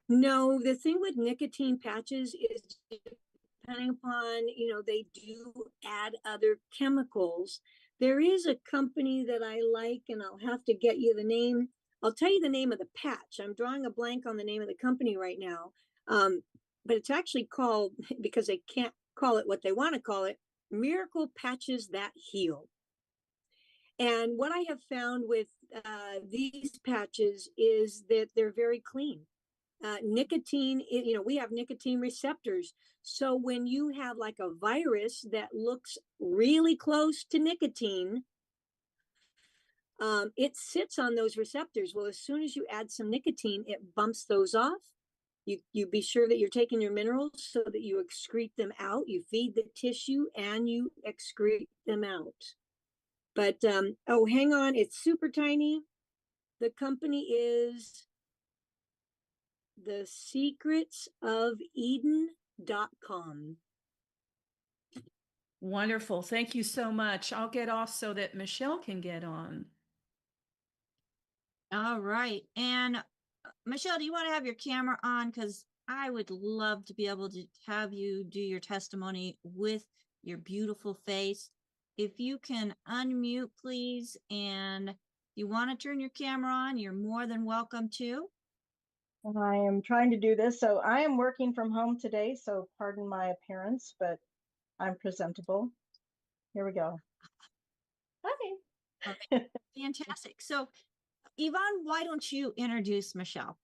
No, the thing with nicotine patches is depending upon, you know, they do add other chemicals. There is a company that I like, and I'll have to get you the name. I'll tell you the name of the patch. I'm drawing a blank on the name of the company right now. But it's actually called, because they can't call it what they want to call it, Miracle Patches That Heal. And what I have found with these patches is that they're very clean. Nicotine, you know, we have nicotine receptors. So when you have like a virus that looks really close to nicotine, it sits on those receptors. Well, as soon as you add some nicotine, it bumps those off. You be sure that you're taking your minerals so that you excrete them out. You feed the tissue and you excrete them out. But, oh, hang on. It's super tiny. The company is thesecretsofeden.com. Wonderful. Thank you so much. I'll get off so that Michelle can get on. All right. And Michelle, do you want to have your camera on? Because I would love to be able to have you do your testimony with your beautiful face. If you can unmute, please. And if you want to turn your camera on, you're more than welcome to. I am trying to do this. So I am working from home today, so pardon my appearance, but I'm presentable. Here we go. Hi. Okay. Fantastic. So Yvonne, why don't you introduce Michelle?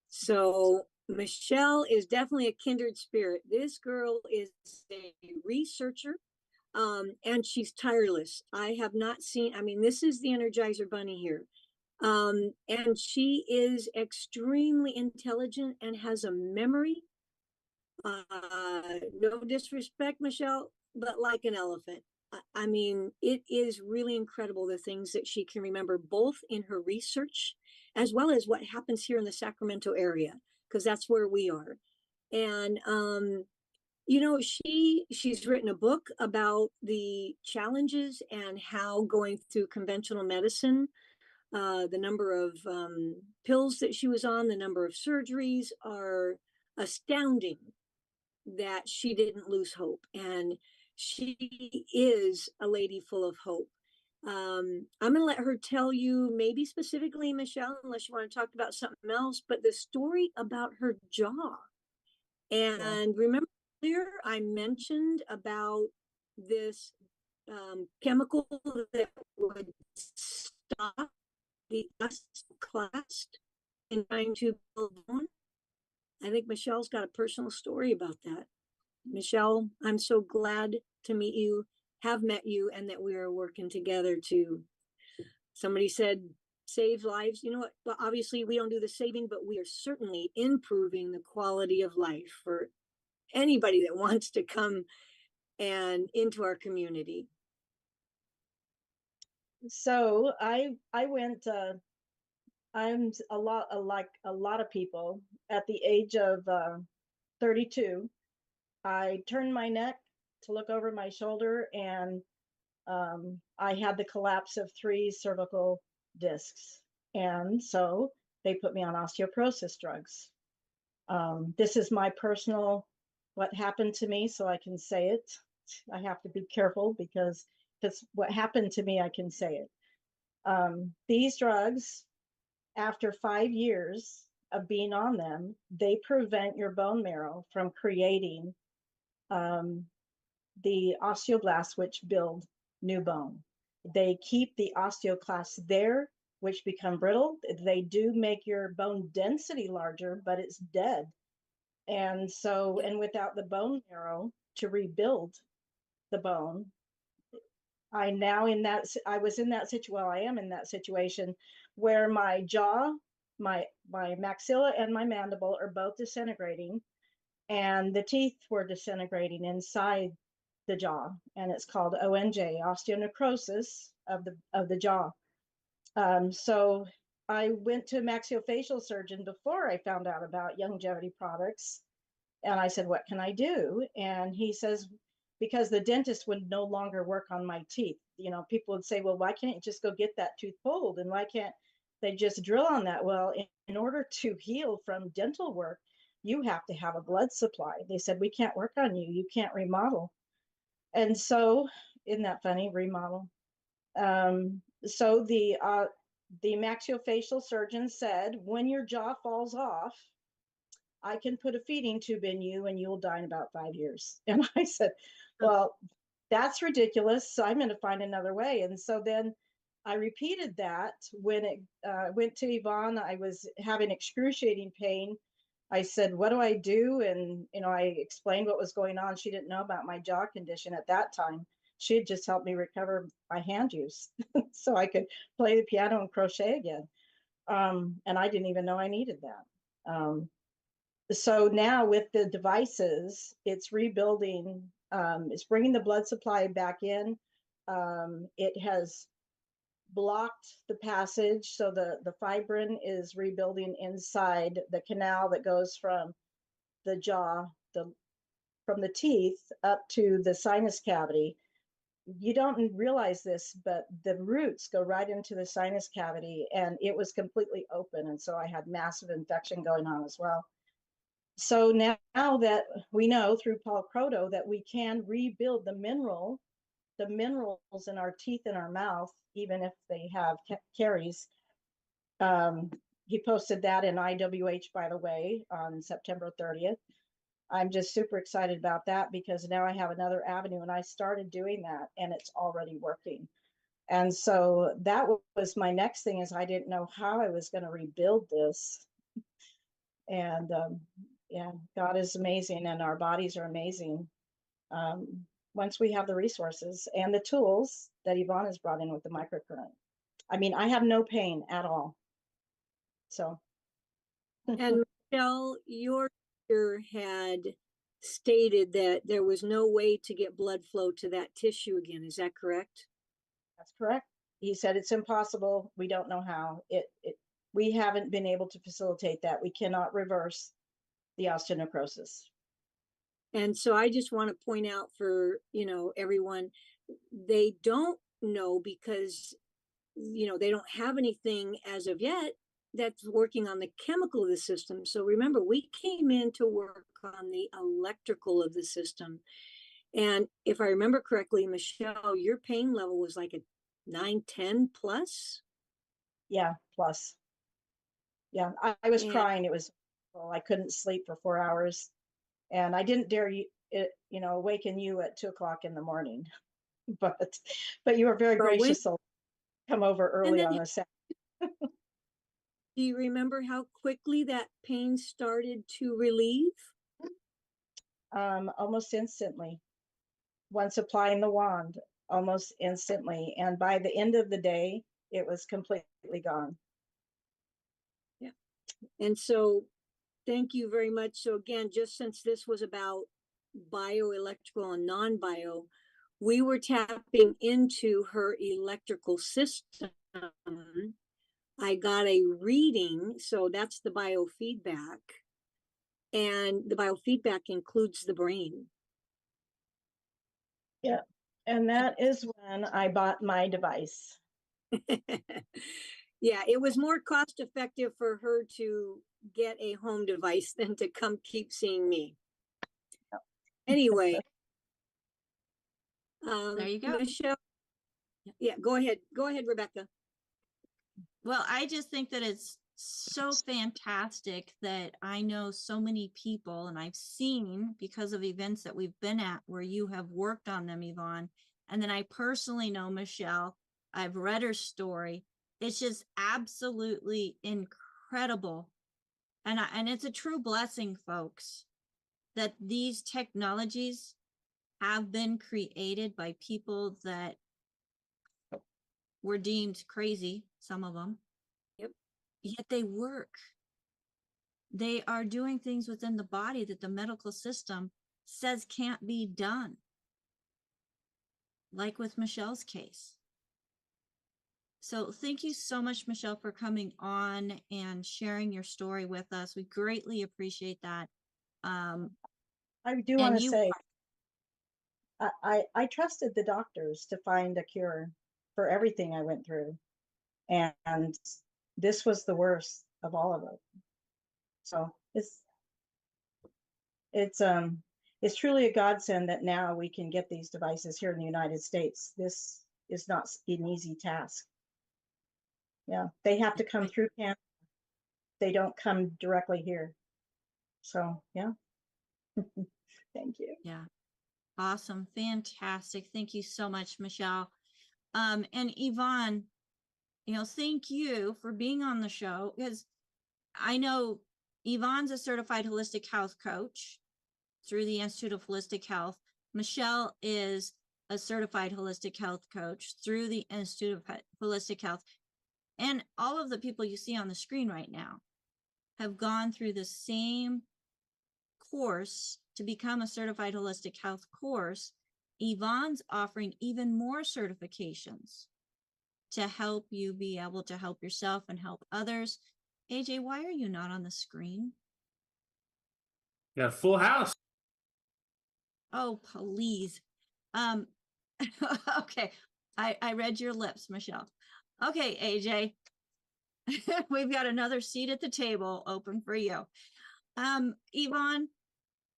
So Michelle is definitely a kindred spirit. This girl is a researcher, and she's tireless. I have not seen, I mean, this is the Energizer Bunny here. And she is extremely intelligent and has a memory. No disrespect, Michelle, but like an elephant. I mean, it is really incredible the things that she can remember, both in her research as well as what happens here in the Sacramento area, because that's where we are. And you know, she's written a book about the challenges and how going through conventional medicine, the number of pills that she was on, the number of surgeries are astounding that she didn't lose hope. And she is a lady full of hope. I'm going to let her tell you, maybe specifically, Michelle, unless you want to talk about something else, but the story about her jaw. And remember earlier, I mentioned about this chemical that would stop the osteoclast in trying to build bone. I think Michelle's got a personal story about that. Michelle, I'm so glad to meet you, have met you, and that we are working together to, somebody said, save lives. You know what? Well, obviously we don't do the saving, but we are certainly improving the quality of life for anybody that wants to come and into our community. So I went, I'm like a lot of people at the age of 32. I turned my neck to look over my shoulder, and I had the collapse of 3 cervical discs. And so they put me on osteoporosis drugs. This is my personal, what happened to me, so I can say it. I have to be careful because if it's what happened to me, I can say it. These drugs, after 5 years of being on them, they prevent your bone marrow from creating the osteoblasts, which build new bone. They keep the osteoclasts there, which become brittle. They do make your bone density larger, but it's dead. And so, and without the bone marrow to rebuild the bone, I am in that situation where my jaw, my maxilla and my mandible are both disintegrating, and the teeth were disintegrating inside the jaw, and it's called ONJ, osteonecrosis of the jaw. So I went to a maxillofacial surgeon before I found out about longevity products, and I said, what can I do? And he says, because the dentist would no longer work on my teeth. You know, people would say, well, why can't you just go get that tooth pulled? And why can't they just drill on that? Well, in order to heal from dental work, you have to have a blood supply. They said, we can't work on you. You can't remodel. And so, isn't that funny, remodel? So the maxillofacial surgeon said, when your jaw falls off, I can put a feeding tube in you and you'll die in about 5 years. And I said, well, that's ridiculous. So I'm going to find another way. And so then I repeated that when it went to Yvonne. I was having excruciating pain. I said, what do I do? And, you know, I explained what was going on. She didn't know about my jaw condition at that time. She had just helped me recover my hand use so I could play the piano and crochet again. And I didn't even know I needed that. So now with the devices, it's rebuilding, it's bringing the blood supply back in. It has blocked the passage, so the fibrin is rebuilding inside the canal that goes from the jaw, from the teeth up to the sinus cavity. You don't realize this, but the roots go right into the sinus cavity, and it was completely open, and so I had massive infection going on as well. So now that we know through Paul Croto that we can rebuild the minerals in our teeth and our mouth, even if they have caries. He posted that in IWH, by the way, on September 30th. I'm just super excited about that because now I have another avenue, and I started doing that and it's already working. And so that was my next thing, is I didn't know how I was going to rebuild this. And yeah, God is amazing and our bodies are amazing. Once we have the resources and the tools that Yvonne has brought in with the microcurrent. I mean, I have no pain at all. So. And Michelle, your doctor had stated that there was no way to get blood flow to that tissue again. Is that correct? That's correct. He said it's impossible. We don't know how. We haven't been able to facilitate that. We cannot reverse the osteonecrosis. And so I just want to point out for, you know, everyone, they don't know because, you know, they don't have anything as of yet that's working on the chemical of the system. So remember, we came in to work on the electrical of the system. And if I remember correctly, Michelle, your pain level was like a 9-10 plus. Yeah, plus. Yeah, I was And crying. It was, well, I couldn't sleep for 4 hours, and I didn't dare awaken you at 2 o'clock in the morning. But you were very but when, gracious to come over and early then on a Saturday. do you remember how quickly that pain started to relieve? Almost instantly. Once applying the wand, almost instantly. And by the end of the day, it was completely gone. Yeah. And so thank you very much. So again, just since this was about bioelectrical and non-bio, we were tapping into her electrical system. I got a reading, so that's the biofeedback. And the biofeedback includes the brain. Yeah. And that is when I bought my device. Yeah, it was more cost effective for her to get a home device than to come keep seeing me. Anyway, There you go. Michelle, yeah, go ahead, Rebecca. Well, I just think that it's so fantastic that I know so many people, and I've seen because of events that we've been at where you have worked on them, Yvonne. And then I personally know Michelle. I've read her story. It's just absolutely incredible. And it's a true blessing, folks, that these technologies have been created by people that were deemed crazy, some of them. Yep. Yet they work. They are doing things within the body that the medical system says can't be done. Like with Michelle's case. So thank you so much, Michelle, for coming on and sharing your story with us. We greatly appreciate that. I do want to say, I trusted the doctors to find a cure for everything I went through. And this was the worst of all of it. So it's truly a godsend that now we can get these devices here in the United States. This is not an easy task. Yeah, they have to come through Canada. They don't come directly here. So yeah. Thank you. Yeah. Awesome. Fantastic. Thank you so much, Michelle. And Yvonne, thank you for being on the show, because I know Yvonne's a certified holistic health coach through the Institute of Holistic Health. Michelle is a certified holistic health coach through the Institute of Holistic Health. And all of the people you see on the screen right now have gone through the same course to become a certified holistic health course. Yvonne's offering even more certifications to help you be able to help yourself and help others. AJ, why are you not on the screen? Got a full house. Oh, please. Okay. I read your lips, Michelle. Okay, AJ. We've got another seat at the table open for you. Yvonne,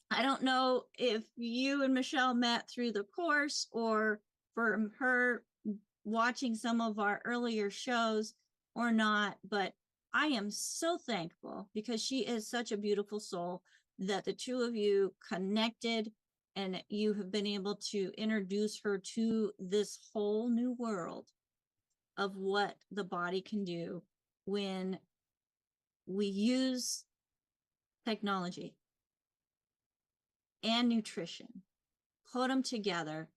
I don't know if you and Michelle met through the course or from her watching some of our earlier shows or not, but I am so thankful because she is such a beautiful soul that the two of you connected and you have been able to introduce her to this whole new world of what the body can do when we use technology and nutrition, put them together,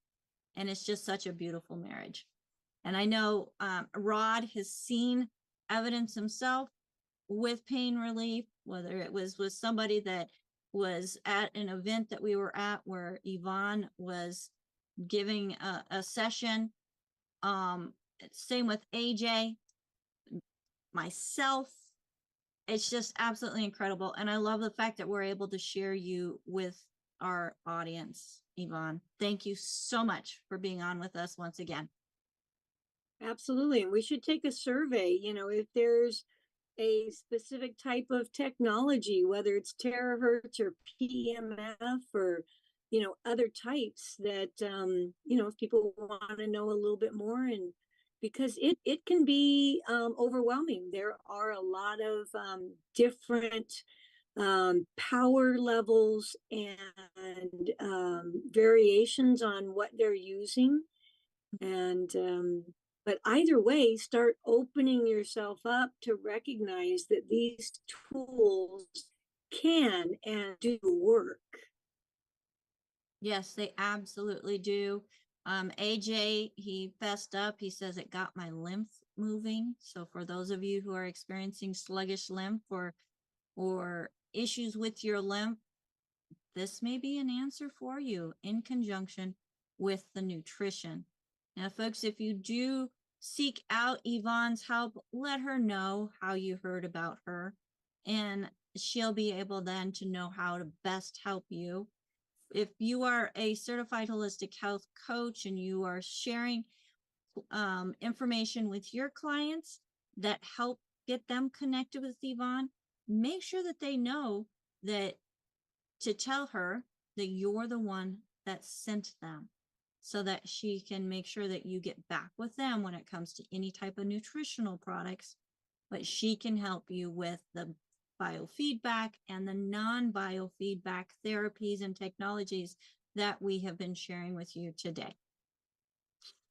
and it's just such a beautiful marriage. And I know Rod has seen evidence himself with pain relief, whether it was with somebody that was at an event that we were at where Yvonne was giving a session. Same with AJ, myself. It's just absolutely incredible. And I love the fact that we're able to share you with our audience, Yvonne. Thank you so much for being on with us once again. Absolutely. And we should take a survey, if there's a specific type of technology, whether it's terahertz or PEMF or, other types that, if people want to know a little bit more, and because it can be overwhelming. There are a lot of different power levels and variations on what they're using. And but either way, start opening yourself up to recognize that these tools can and do work. Yes, they absolutely do. AJ, he fessed up. He says it got my lymph moving. So for those of you who are experiencing sluggish lymph or issues with your lymph, this may be an answer for you in conjunction with the nutrition. Now, folks, if you do seek out Yvonne's help, let her know how you heard about her, and she'll be able then to know how to best help you. If you are a certified holistic health coach and you are sharing information with your clients that help get them connected with Yvonne, make sure that they know that to tell her that you're the one that sent them, so that she can make sure that you get back with them when it comes to any type of nutritional products, but she can help you with the biofeedback and the non-biofeedback therapies and technologies that we have been sharing with you today.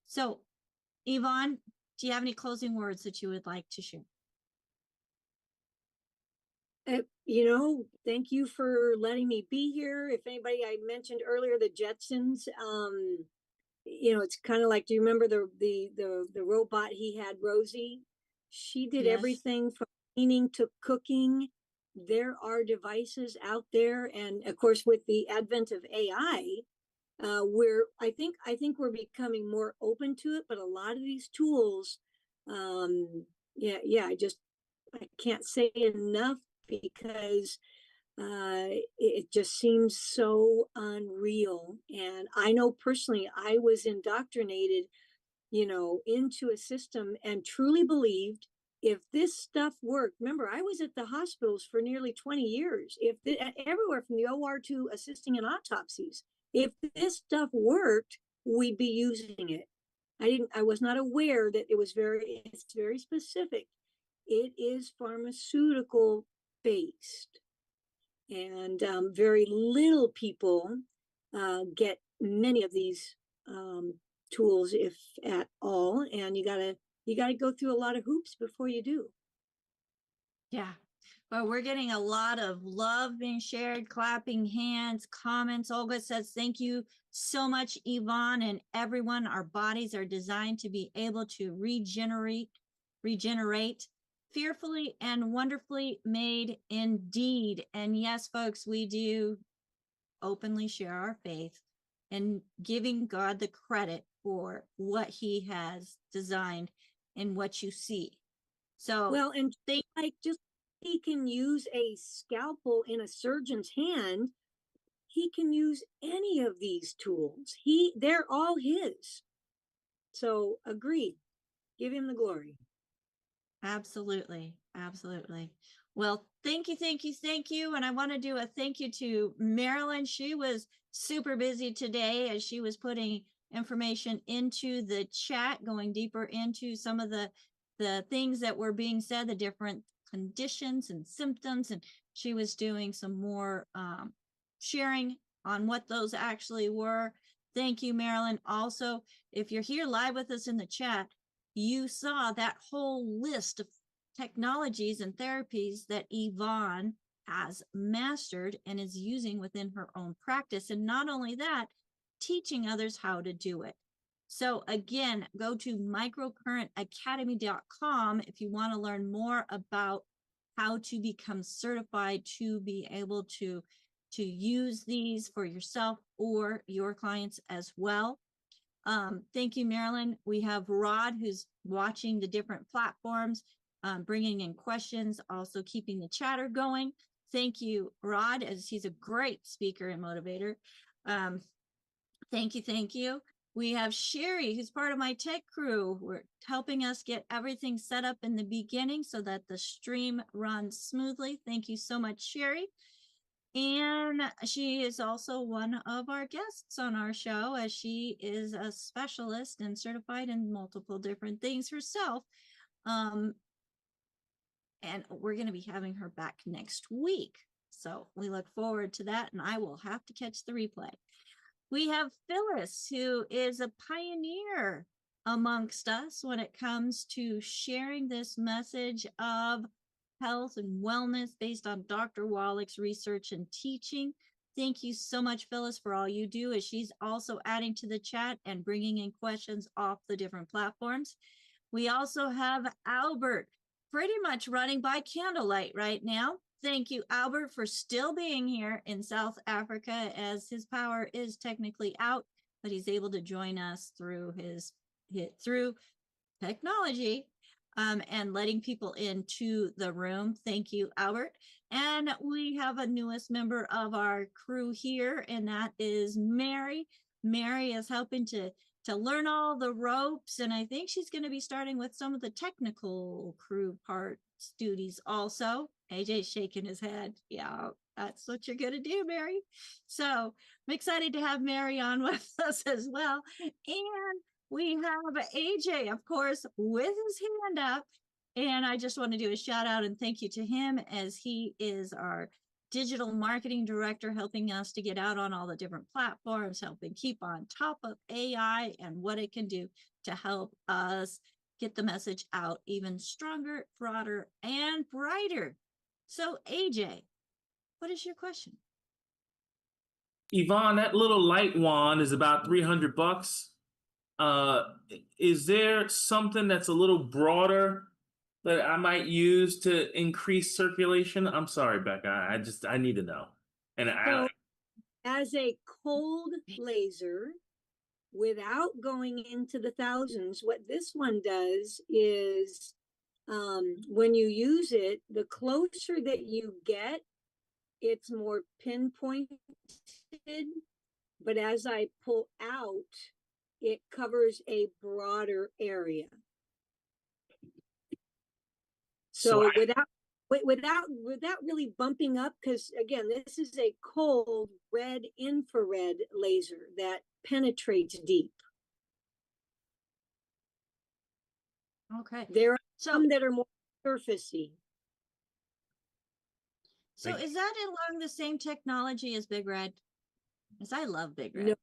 So, Yvonne, do you have any closing words that you would like to share? Thank you for letting me be here. If anybody, I mentioned earlier the Jetsons, it's kind of like, do you remember the robot he had, Rosie? She did everything from cleaning to cooking. There are devices out there, and of course, with the advent of AI, I think we're becoming more open to it. But a lot of these tools, I can't say enough, because it just seems so unreal. And I know personally, I was indoctrinated, into a system and truly believed if this stuff worked. Remember, I was at the hospitals for nearly 20 years, everywhere from the OR to assisting in autopsies. If this stuff worked, we'd be using it. I was not aware that it's very specific. It is pharmaceutical based, and very little people get many of these tools, if at all, and you gotta go through a lot of hoops before you do. Yeah. Well, we're getting a lot of love being shared, clapping hands, comments. Olga says, thank you so much, Yvonne, and everyone. Our bodies are designed to be able to regenerate, fearfully and wonderfully made indeed. And yes, folks, we do openly share our faith and giving God the credit for what he has designed and what you see. So, well, and he can use a scalpel in a surgeon's hand. He can use any of these tools. They're all his. So agreed. Give him the glory. Absolutely. Absolutely. Well, thank you. And I want to do a thank you to Marilyn. She was super busy today as she was putting information into the chat, going deeper into some of the things that were being said, the different conditions and symptoms. And she was doing some more sharing on what those actually were. Thank you, Marilyn. Also, if you're here live with us in the chat, you saw that whole list of technologies and therapies that Yvonne has mastered and is using within her own practice. And not only that, teaching others how to do it. So again, go to microcurrentacademy.com if you want to learn more about how to become certified to be able to use these for yourself or your clients as well. Thank you, Marilyn. We have Rod, who's watching the different platforms, bringing in questions, also keeping the chatter going. Thank you, Rod, as he's a great speaker and motivator. Thank you. We have Sherry, who's part of my tech crew. We're helping us get everything set up in the beginning so that the stream runs smoothly. Thank you so much, Sherry. And she is also one of our guests on our show, as she is a specialist and certified in multiple different things herself. And we're going to be having her back next week. So we look forward to that, and I will have to catch the replay. We have Phyllis, who is a pioneer amongst us when it comes to sharing this message of health and wellness based on Dr. Wallach's research and teaching. Thank you so much, Phyllis, for all you do, as she's also adding to the chat and bringing in questions off the different platforms. We also have Albert, pretty much running by candlelight right now. Thank you, Albert, for still being here in South Africa, as his power is technically out, but he's able to join us through through technology and letting people into the room. Thank you, Albert. And we have a newest member of our crew here, and that is Mary. Mary is helping to learn all the ropes, and I think she's going to be starting with some of the technical crew parts duties also. AJ's shaking his head. Yeah, that's what you're going to do, Mary. So I'm excited to have Mary on with us as well. And we have AJ, of course, with his hand up. And I just want to do a shout out and thank you to him, as he is our digital marketing director, helping us to get out on all the different platforms, helping keep on top of AI and what it can do to help us get the message out even stronger, broader, and brighter. So AJ, what is your question? Yvonne, that little light wand is about $300. Is there something that's a little broader that I might use to increase circulation? I'm sorry, Becca. I need to know. And So, as a cold laser, without going into the thousands, what this one does is, when you use it, the closer that you get, it's more pinpointed. But as I pull out, it covers a broader area. So without really bumping up, because again, this is a cold red infrared laser that penetrates deep. Okay. There are some that are more surfacey. So is that along the same technology as Big Red? Because I love Big Red.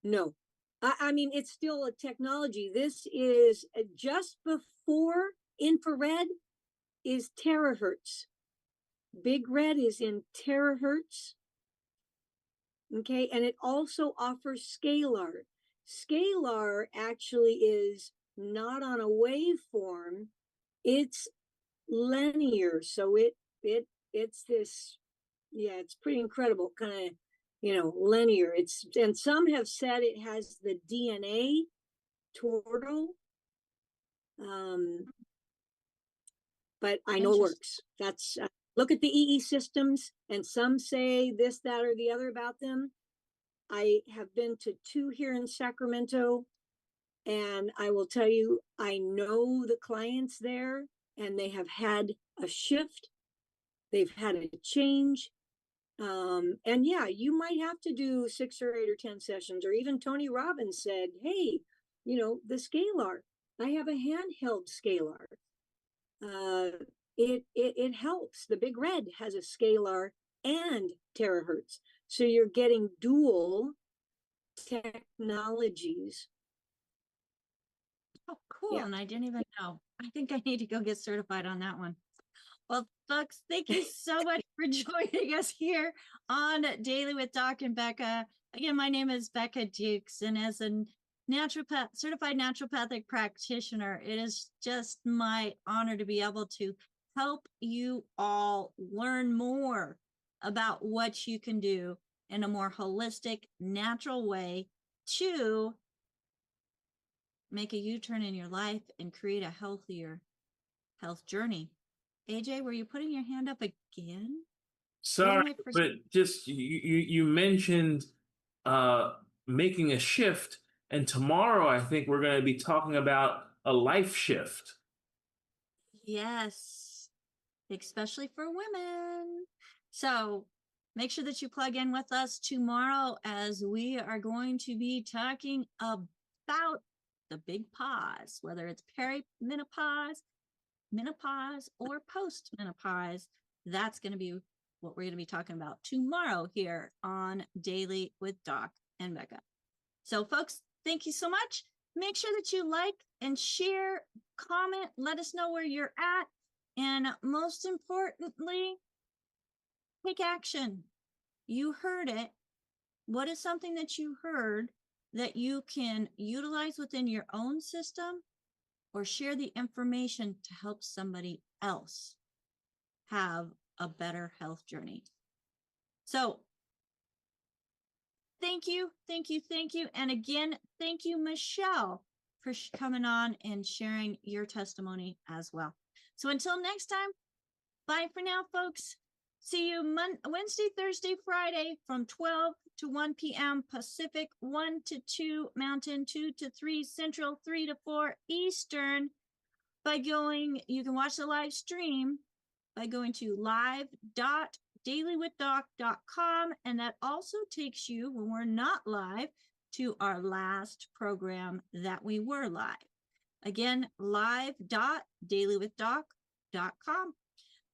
No. I mean, it's still a technology. This is just before infrared is terahertz. Big Red is in terahertz. Okay, and it also offers scalar. Scalar actually is not on a waveform, it's linear. So it's this, yeah, it's pretty incredible, kind of, linear. And some have said it has the DNA turtle. But I know it works. That's look at the EE systems, and some say this, that, or the other about them. I have been to 2 here in Sacramento, and I will tell you, I know the clients there, and they have had a shift. They've had a change. And yeah, you might have to do 6 or 8 or 10 sessions, or even Tony Robbins said, hey, the scalar, I have a handheld scalar. It helps. The Big Red has a scalar and terahertz. So you're getting dual technologies. Oh, cool. Yeah. And I didn't even know. I think I need to go get certified on that one. Well, folks, thank you so much for joining us here on Daily with Doc and Becca. Again, my name is Becca Dukes, and as a certified naturopathic practitioner, it is just my honor to be able to help you all learn more about what you can do in a more holistic, natural way to make a U-turn in your life and create a healthier health journey. AJ, were you putting your hand up again? Sorry, but just you mentioned making a shift, And tomorrow, I think we're going to be talking about a life shift. Yes, especially for women. So make sure that you plug in with us tomorrow as we are going to be talking about the big pause, whether it's perimenopause, menopause, or postmenopause. That's going to be what we're going to be talking about tomorrow here on Daily with Doc and Becca. So folks, thank you so much. Make sure that you like and share, comment, let us know where you're at. And most importantly, take action. You heard it. What is something that you heard that you can utilize within your own system or share the information to help somebody else have a better health journey? So thank you, thank you, thank you. And again, thank you, Michelle, for coming on and sharing your testimony as well. So until next time, bye for now, folks. See you Wednesday, Thursday, Friday from 12 to 1 p.m. Pacific, 1 to 2 Mountain, 2 to 3 Central, 3 to 4 Eastern. You can watch the live stream by going to live.dailywithdoc.com. And that also takes you, when we're not live, to our last program that we were live. Again, live.dailywithdoc.com.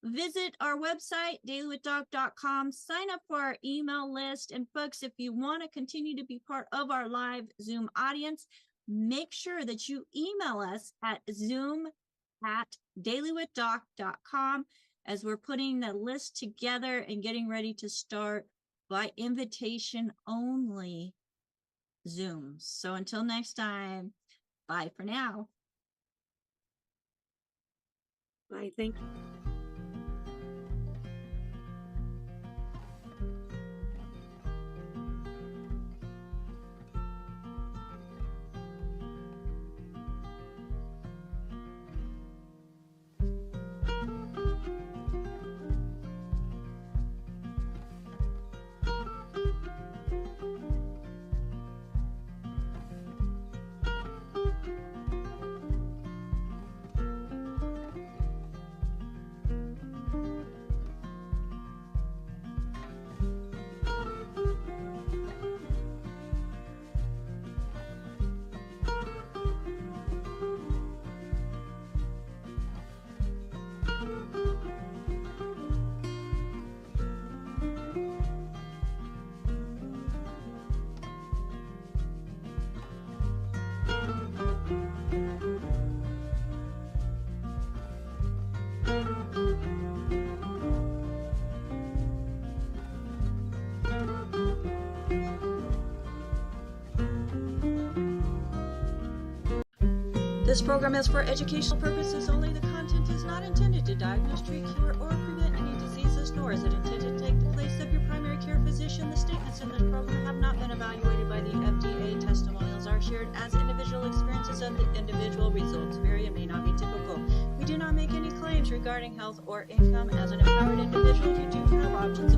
Visit our website, dailywithdoc.com. Sign up for our email list. And folks, if you want to continue to be part of our live Zoom audience, make sure that you email us at zoom@dailywithdoc.com as we're putting the list together and getting ready to start by invitation only Zooms. So until next time, bye for now. Bye. Thank you. This program is for educational purposes only. The content is not intended to diagnose, treat, cure, or prevent any diseases, nor is it intended to take the place of your primary care physician. The statements in this program have not been evaluated by the FDA. Testimonials are shared as individual experiences, and the individual results vary and may not be typical. We do not make any claims regarding health or income. As an empowered individual, you do have options